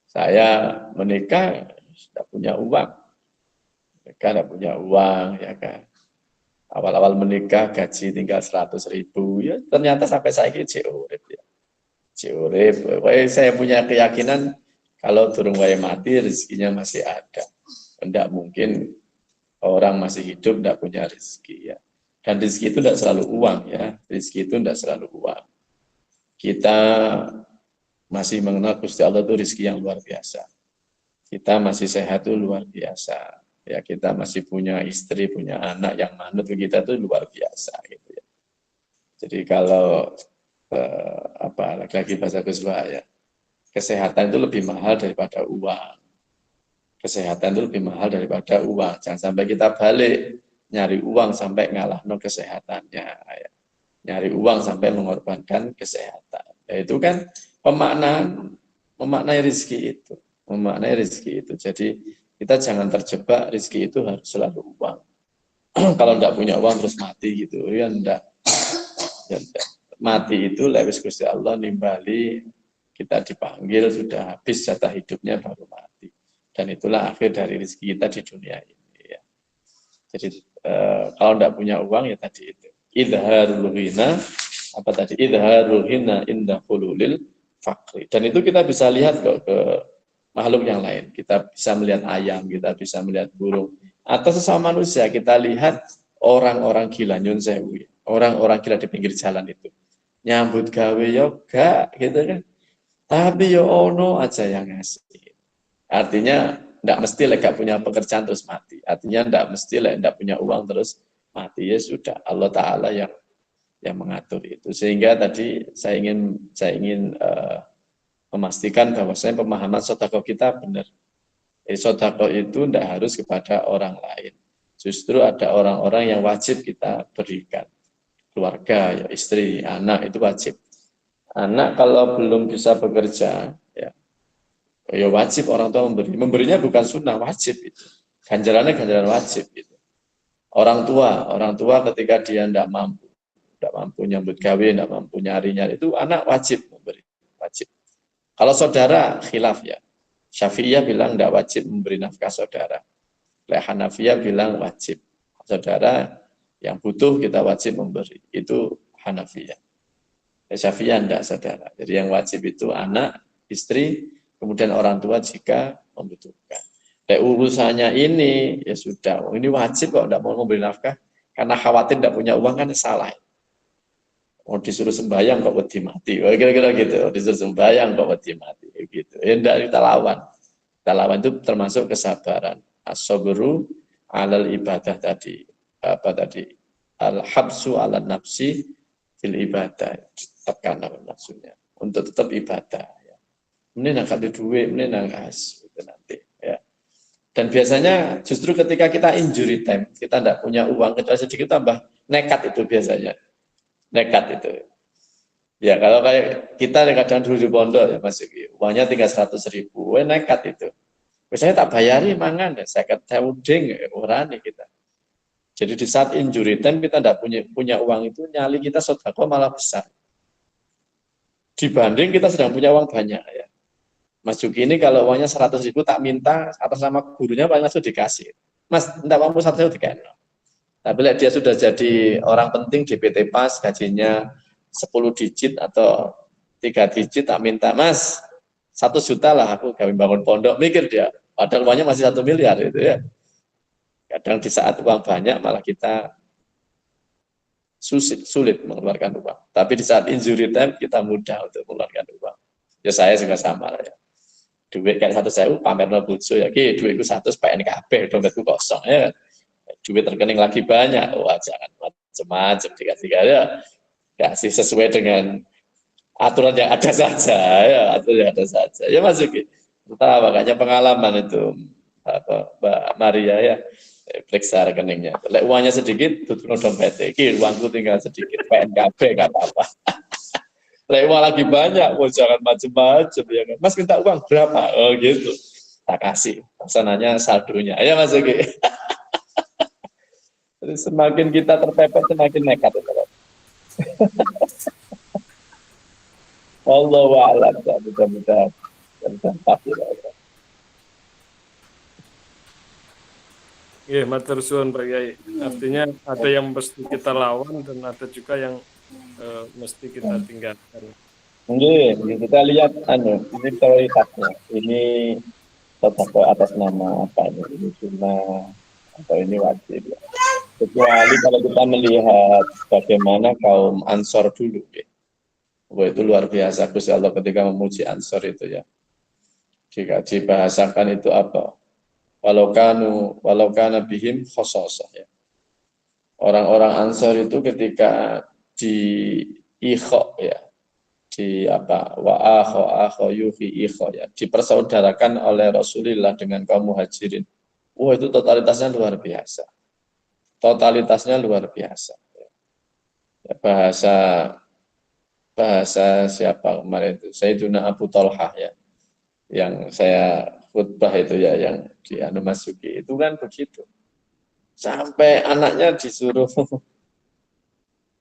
Saya menikah tidak punya uang. Mereka tidak punya uang, ya kan. Awal-awal menikah gaji tinggal 100.000, ya ternyata sampai saya ini urip ya. Urip. Saya punya keyakinan kalau durung wae mati rezekinya masih ada. Tidak mungkin orang masih hidup tidak punya rezeki ya. Dan rezeki itu tidak selalu uang ya. Rezeki itu tidak selalu uang. Kita masih mengenal Gusti Allah itu rezeki yang luar biasa. Kita masih sehat itu luar biasa. Ya, kita masih punya istri, punya anak yang manut kita itu luar biasa gitu ya. Jadi kalau lagi-lagi bahasa Gus ya, kesehatan itu lebih mahal daripada uang. Kesehatan itu lebih mahal daripada uang. Jangan sampai kita balik nyari uang sampai ngalah kesehatannya. Ya. Nyari uang sampai mengorbankan kesehatan. Ya, itu kan memaknai rezeki itu. Jadi kita jangan terjebak rezeki itu harus selalu uang. Kalau enggak punya uang terus mati gitu. Ya enggak. Mati itu lewis Gusti Allah nimbali, kita dipanggil sudah habis jatah hidupnya baru mati. Dan itulah akhir dari rezeki kita di dunia ini ya. Jadi kalau enggak punya uang ya tadi itu. Idharul ghina idharul ghina inda hululil fakri. Dan itu kita bisa lihat kok ke makhluk yang lain. Kita bisa melihat ayam, kita bisa melihat burung. Atau sesama manusia, kita lihat orang-orang gila nyun sewu. Orang-orang gila di pinggir jalan itu. Nyambut gawe yoga, gitu kan. Tapi yo ono aja yang ngasih. Artinya, tidak mesti gak punya pekerjaan terus mati. Artinya, tidak mesti tidak punya uang terus mati. Ya sudah, Allah Ta'ala yang mengatur itu. Sehingga tadi saya ingin memastikan bahwasanya pemahaman sedekah kita benar. Sedekah itu tidak harus kepada orang lain. Justru ada orang-orang yang wajib kita berikan. Keluarga, ya, istri, anak itu wajib. Anak kalau belum bisa bekerja, ya wajib orang tua memberi. Memberinya bukan sunnah, wajib itu. Ganjarannya ganjaran wajib itu. Orang tua ketika dia tidak mampu nyambut gawe, tidak mampu nyari-nyari, itu anak wajib memberi, wajib. Kalau saudara khilaf ya. Syafi'iyah bilang tidak wajib memberi nafkah saudara. Hanafiyah bilang wajib. Saudara yang butuh kita wajib memberi. Itu Hanafiyah. Syafi'iyah tidak saudara. Jadi yang wajib itu anak, istri, kemudian orang tua jika membutuhkan. Urusannya ini ya sudah. Ini wajib kok tidak mau memberi nafkah karena khawatir tidak punya uang kan salah. Mau disuruh sembahyang kok wedi mati. Kira-kira gitu. Disuruh sembahyang kok wedi mati. Gitu. Ya tidak kita lawan. Kita lawan itu termasuk kesabaran. As-sabru alal ibadah tadi. Apa tadi? Al-habsu ala nafsi fil ibadah. Tekan apa maksudnya. Untuk tetap ibadah. Ya. Ini nak ada duit, ini nak kas. Itu nanti. Ya. Dan biasanya justru ketika kita injury time, kita tidak punya uang, kecuali sedikit tambah nekat itu biasanya. Nekat itu. Ya kalau kayak kita kadang dulu di pondok ya Mas Yuki, uangnya tinggal 100.000, nekat itu. Biasanya tak bayari mangan ya, saya kata uding orani kita. Jadi di saat injury time kita tidak punya uang itu, nyali kita sedekah malah besar. Dibanding kita sedang punya uang banyak ya. Mas Yuki ini kalau uangnya 100.000 tak minta atas nama gurunya paling langsung dikasih. Mas, tidak mampu 100.000 dikasih. Tapi dia sudah jadi orang penting di PT PAS, gajinya 10 digit atau 3 digit, tak minta, Mas, 1 juta lah aku kami bangun pondok, mikir dia, padahal uangnya masih 1 miliar itu ya. Kadang di saat uang banyak malah kita sulit mengeluarkan uang. Tapi di saat injury time kita mudah untuk mengeluarkan uang. Ya saya juga sama lah ya. Duit kayak 100.000 pamer no bojo ya, duitku 100 PNKB, dompetku kosong ya. Duit rekening lagi banyak, wah jangan macam-macam dikasih ya. Kasih sesuai dengan aturan yang ada saja ya, aturan yang ada saja. Ya Mas Yuki. Entah makanya pengalaman itu Mbak Maria ya. Periksa rekeningnya. Lek uangnya sedikit, tutup dompet. Iki uangku tinggal sedikit, PNKB nggak apa-apa. Lek uang lagi banyak, jangan macam-macam ya kan. Mas minta uang berapa? Oh gitu. Tak kasih. Pesanannya saldonya. Ya Mas Yuki. Jadi semakin kita terpepet, semakin nekat. Wallahu a'lam. Mudah-mudahan pasti. Iya, matur suwun Pak Yai. Artinya ada yang mesti kita lawan dan ada juga yang mesti kita tinggalkan. Oke, kita lihat ini prioritasnya. Ini tetap atas nama apa ini sunnah atau ini wajib ya. Kecuali kalau kita melihat bagaimana kaum Ansor dulu ya. Wah, itu luar biasa Gusti Allah ketika memuji Ansor itu ya. Jika dibahasakan itu apa? Walau kana bihim khososah ya. Orang-orang Ansor itu ketika di ikho ya, di apa wa akho yuhi ikho ya, dipersaudarakan oleh Rasulullah dengan kaum muhajirin. Wah, itu totalitasnya luar biasa. Totalitasnya luar biasa. Ya, bahasa siapa kemarin itu? Sayyiduna Abu Talhah ya. Yang saya khutbah itu ya, yang di Masuki itu kan begitu. Sampai anaknya disuruh,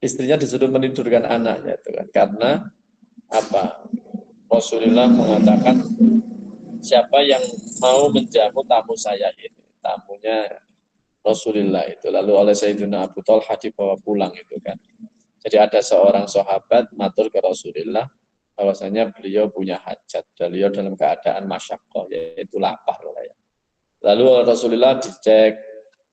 istrinya disuruh menidurkan anaknya itu kan. Karena apa? Rasulullah mengatakan siapa yang mau menjamu tamu saya ini, tamunya Rasulullah itu. Lalu oleh Sayyidina Abu Talha dibawa pulang itu kan. Jadi ada seorang sahabat matur ke Rasulullah, bahwasanya beliau punya hajat, beliau dalam keadaan masyaqqah, yaitu lapar. Ya. Lalu Rasulullah dicek,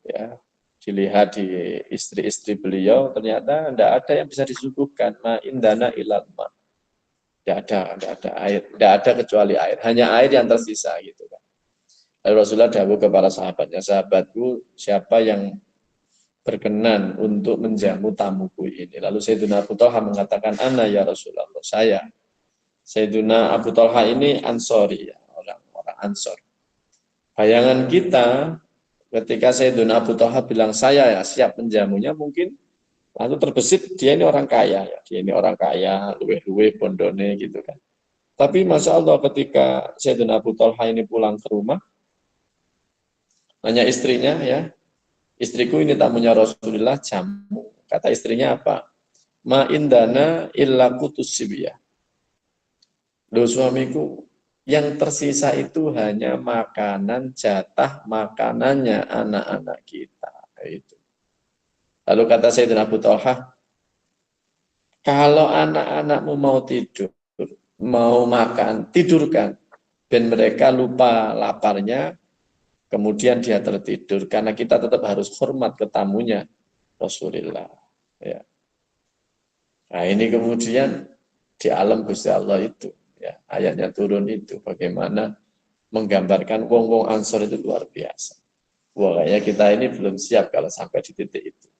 ya, dilihat di istri-istri beliau, ternyata tidak ada yang bisa disuguhkan. Ma indana ilal ma. Tidak ada air, tidak ada kecuali air, hanya air yang tersisa gitu kan. Lalu Rasulullah dawuh kepada sahabatnya, sahabatku siapa yang berkenan untuk menjamu tamuku ini. Lalu Sayyidina Abu Talha mengatakan, ana ya Rasulullah, saya. Sayyidina Abu Talha ini Ansori ya, orang-orang Ansor. Bayangan kita Ketika Sayyidina Abu Talha bilang saya ya siap menjamunya, mungkin lalu terbesit dia ini orang kaya, ya. Dia ini orang kaya, luwe-luwe bondone gitu kan. Tapi Masya Allah ketika Sayyidina Abu Talha ini pulang ke rumah, nanya istrinya ya, istriku ini tamunya Rasulullah jamu. Kata istrinya apa? Ma indana illa kutus sibiyah. Loh suamiku, yang tersisa itu hanya makanan, jatah makanannya anak-anak kita. Itu. Lalu kata Sayyidina Abu Talha, kalau anak-anakmu mau tidur, mau makan, tidurkan. Dan mereka lupa laparnya, kemudian dia tertidur. Karena kita tetap harus hormat ke tamunya Rasulullah. Ya. Nah ini kemudian di alam Gusti Allah itu. Ya, ayatnya turun itu bagaimana menggambarkan wong-wong Ansor itu luar biasa. Wah, kayaknya kita ini belum siap kalau sampai di titik itu.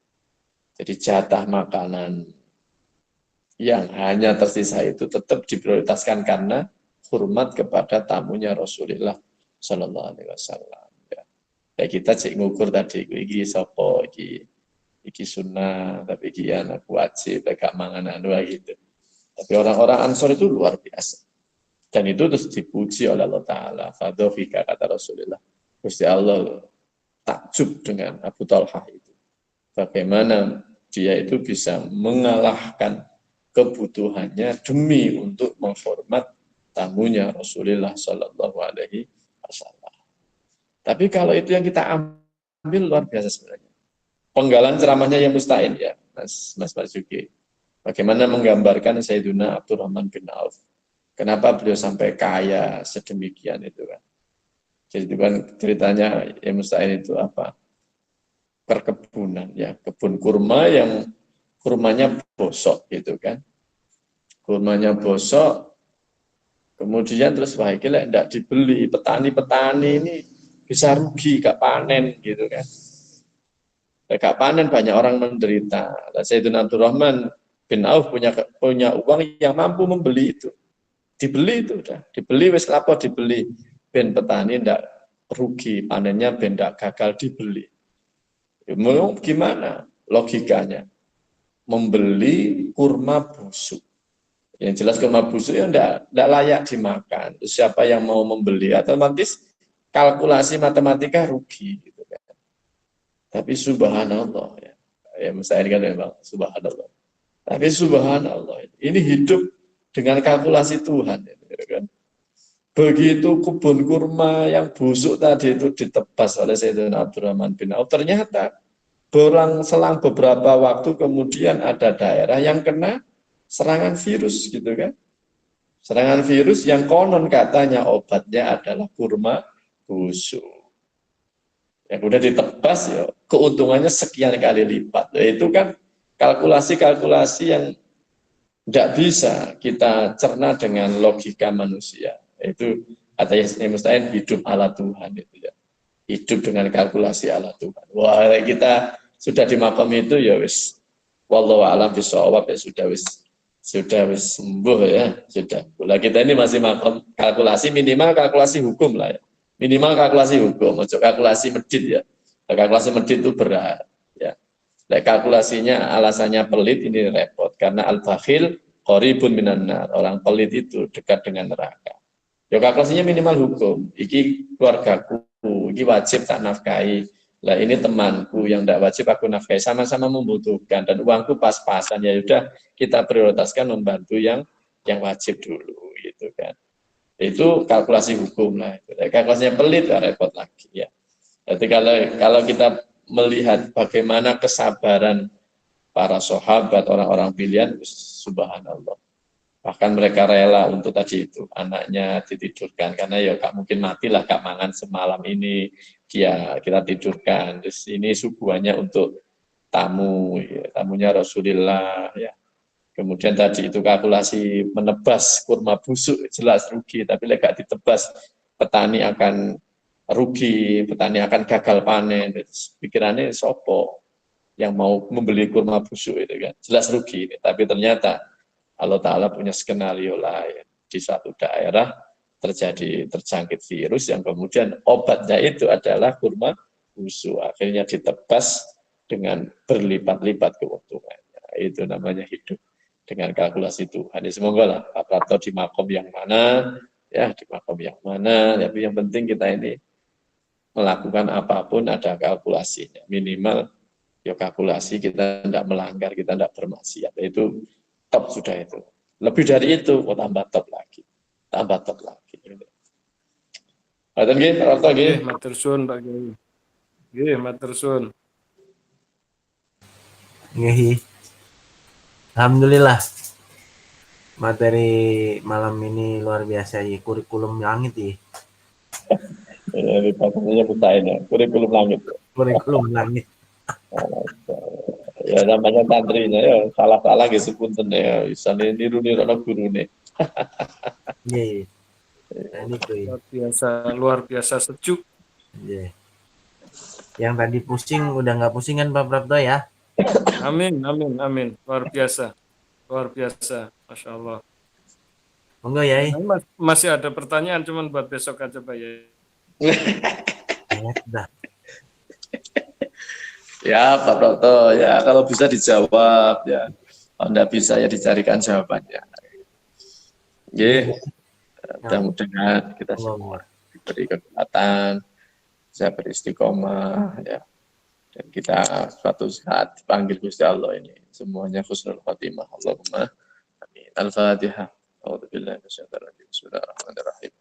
Jadi jatah makanan yang hanya tersisa itu tetap diprioritaskan karena hormat kepada tamunya Rasulullah Shallallahu Alaihi Wasallam. Ya kita cek ngukur tadi, iki sopo, iki sunnah, tapi iki anak wajib, gak mangan anu gitu. Tapi orang-orang Ansor itu luar biasa. Dan itu terus dipuji oleh Allah Ta'ala. Fadhofika kata Rasulullah. Gusti Allah takjub dengan Abu Talha itu. Bagaimana dia itu bisa mengalahkan kebutuhannya demi untuk menghormat tamunya Rasulullah Sallallahu Alaihi Wasallam. Tapi kalau itu yang kita ambil luar biasa sebenarnya. Penggalan ceramahnya yang Mustain ya, Mas Marzuki. Bagaimana menggambarkan Sayyidina Abdurrahman bin Auf. Kenapa beliau sampai kaya sedemikian itu kan. Jadi itu kan ceritanya yang Mustain itu apa? Perkebunan ya, kebun kurma yang kurmanya bosok gitu kan. Kurmanya bosok, kemudian terus wah gila enggak dibeli, petani-petani ini bisa rugi, gak panen gitu kan. Gak panen banyak orang menderita. Sayyidina Abdurrahman bin Auf punya uang yang mampu membeli itu. Dibeli itu udah, dibeli wis lapor dibeli. Ben petani ndak rugi, panennya ben ndak gagal dibeli. Mau gimana logikanya? Membeli kurma busuk. Yang jelas kurma busuk ya ndak layak dimakan. Terus siapa yang mau membeli? Otomatis kalkulasi matematika rugi gitu kan. Tapi subhanallah ya. Ya mustahil kan memang subhanallah. Tapi subhanallah ini hidup dengan kalkulasi Tuhan. Ya kan? Begitu kebun kurma yang busuk tadi itu ditebas oleh Sayyidina Abdurrahman bin Auf. Ternyata selang beberapa waktu kemudian ada daerah yang kena serangan virus gitu kan. Serangan virus yang konon katanya obatnya adalah kurma busuk. Yang udah ditebas ya keuntungannya sekian kali lipat. Ya, itu kan kalkulasi-kalkulasi yang tidak bisa kita cerna dengan logika manusia. Itu katanya Mustain hidup ala Tuhan itu ya. Hidup dengan kalkulasi ala Tuhan. Wah, kita sudah di makom itu ya wis wallahu a'lam bishawab ya sudah wis sembuh ya, sudah. Nah, kita ini masih makom kalkulasi minimal kalkulasi hukum lah ya. Minimal kalkulasi hukum, ojo kalkulasi medit ya. Kalkulasi medit itu berat ya. Nah, kalkulasinya alasannya pelit ini repot karena al-bakhil qaribun minan nar. Orang pelit itu dekat dengan neraka. Ya kalkulasinya minimal hukum. Iki keluargaku, iki wajib tak nafkahi. Lah ini temanku yang tidak wajib aku nafkahi, sama-sama membutuhkan dan uangku pas-pasan, ya udah kita prioritaskan membantu yang wajib dulu gitu kan. Itu kalkulasi hukum lah. Kalkulasinya pelit ya repot lagi ya. Jadi kalau kita melihat bagaimana kesabaran para sahabat, orang-orang pilihan, subhanallah. Bahkan mereka rela untuk tadi itu anaknya ditidurkan karena ya gak mungkin matilah gak mangan semalam ini, kita tidurkan. Terus ini suguhannya untuk tamu, ya, tamunya Rasulullah ya. Kemudian tadi itu kalkulasi menebas kurma busuk jelas rugi, tapi gak ditebas petani akan rugi, petani akan gagal panen. Pikirannya sopo yang mau membeli kurma busuk itu kan, jelas rugi ini. Tapi ternyata Allah Ta'ala punya skenario lain. Di suatu daerah terjangkit virus yang kemudian obatnya itu adalah kurma khusyuk, akhirnya ditebas dengan berlipat-lipat keuntungannya. Itu namanya hidup dengan kalkulasi Tuhan. Semoga lah Pak Prato di makom yang mana, ya di makom yang mana, tapi yang penting kita ini melakukan apapun ada kalkulasinya. Minimal ya kalkulasi, kita tidak melanggar, kita tidak bermaksiat. Itu top sudah itu. Lebih dari itu, kok tambah top lagi. Tambah top lagi. Badan nggih, Pak Prato nggih. Matur suwun Pak Kiai. Nggih, matur suwun. Nggih. Alhamdulillah. Materi malam ini luar biasa ya, kurikulum langit ya. Ini pasalnya putain ya, kurikulum langit. Kurikulum langit. Ya namanya santrinya ya, salah-salah gitu punten ya, bisa niru-niru anak gurune. Iya. Ini tuh. Luar biasa sejuk. Iya. Yang tadi pusing udah nggak pusing kan Pak Prapto ya? Amin. Luar biasa. Masya Allah. Monggo ya. Masih ada pertanyaan, cuman buat besok aja Pak Yai. Dah. Ya Pak Prato, ya kalau bisa dijawab ya, kalau tidak bisa ya dicarikan jawabannya. Oke, mudah-mudahan kita semua diberi kekuatan, bisa beristiqomah ya, dan kita suatu saat dipanggil Gusti Allah ini semuanya husnul khotimah. Allahumma amin. Al-Fatihah. A'udzubillahi minasyaitonir rajim. Bismillahirrahmanirrahim.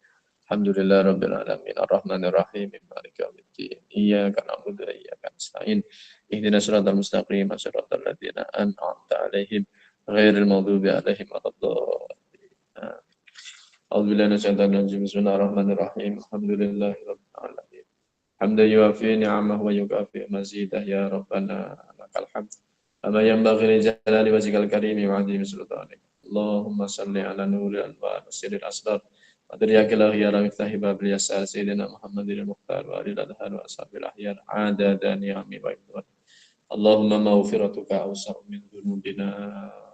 Alhamdulillah rabbil alamin arrahmanir rahim maliki yaumiddin iyyaka na'budu wa iyyaka nasta'in ihdinas siratal mustaqim siratal ladzina an'amta 'alaihim ghairil maghdubi 'alaihim waladdallin. A'udzu billahi minasyaitonir rajim. Bismillahirrahmanirrahim. Alhamdulillahi rabbil alamin. Hamdan yuwafi ni'amahu wa yukafi mazidah ya rabbana lakal hamd. Kama yanbaghi li jalali wajhikal karim wa 'azimi sultanik. Allahumma shalli 'ala nuril anwar wasiril asrar. Adriyakillah ya ramiftahi babil yasar Sayyidina Muhammadin al-Mukhtar wa alil adhar wa ashabil ahyar adada ni'ami wa ibtuat. Allahumma maghfiratuka awsa'u min dhunubina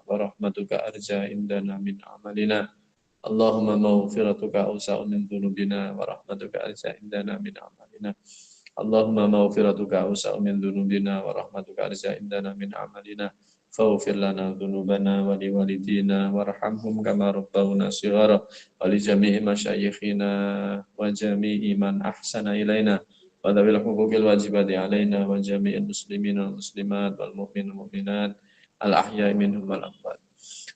wa rahmatuka arja indana min amalina. Allahumma maghfiratuka awsa'u min dhunubina wa rahmatuka arja indana min amalina. Allahumma maghfiratuka awsa'u min dhunubina wa rahmatuka arja indana min amalina. Faghfir lana dhunubana wa liwalidina warhamhum kama rabbawna shighara wa li jami'i masyayikhina wa jami'i man ahsana ilaina wa dhawil huquqil wajibati alaina wa jami'il muslimina wal muslimat wal mu'minin wal mu'minat al ahya'i minhum wal amwat.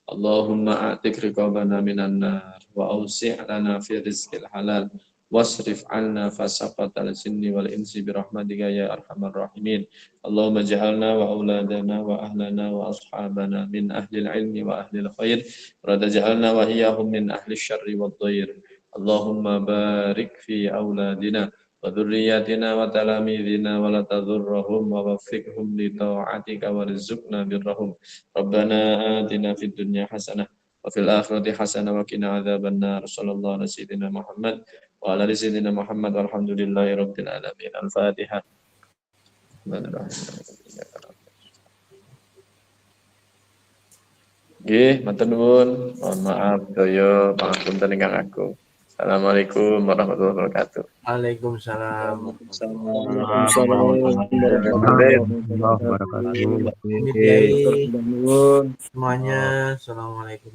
Allahumma a'tik riqabana minan nar wa awsi' lana fi rizqil halal wasrif 'anna fasaqatal jinni wal insi bi rahmatika ya arhamar rahimin. Allahumma ja'alna wa auladana wa ahlana wa ashabana min ahlil ilmi wa ahlil khair wa taj'alna wa iyyahum min ahli syarri wad dhair. Allahumma barik fi auladina wa dhurriyyatina wa talamidina wa la tadhurrahum wa waffiqhum li ta'atika wa rizqna birrahum. Rabbana atina fid dunya hasanah wa fil akhirati hasanah wa qina adzabannar. Sallallahu alaihi wasallam Muhammad wa ala sayyidina Muhammad walhamdulillahi rabbil alamin. Al-Fatihah. Nggih, matur nuwun. Mohon maaf daya pangapunten ingkang agung. Assalamualaikum warahmatullahi wabarakatuh. Waalaikumsalam. Waalaikumsalam. Semuanya. Assalamualaikum.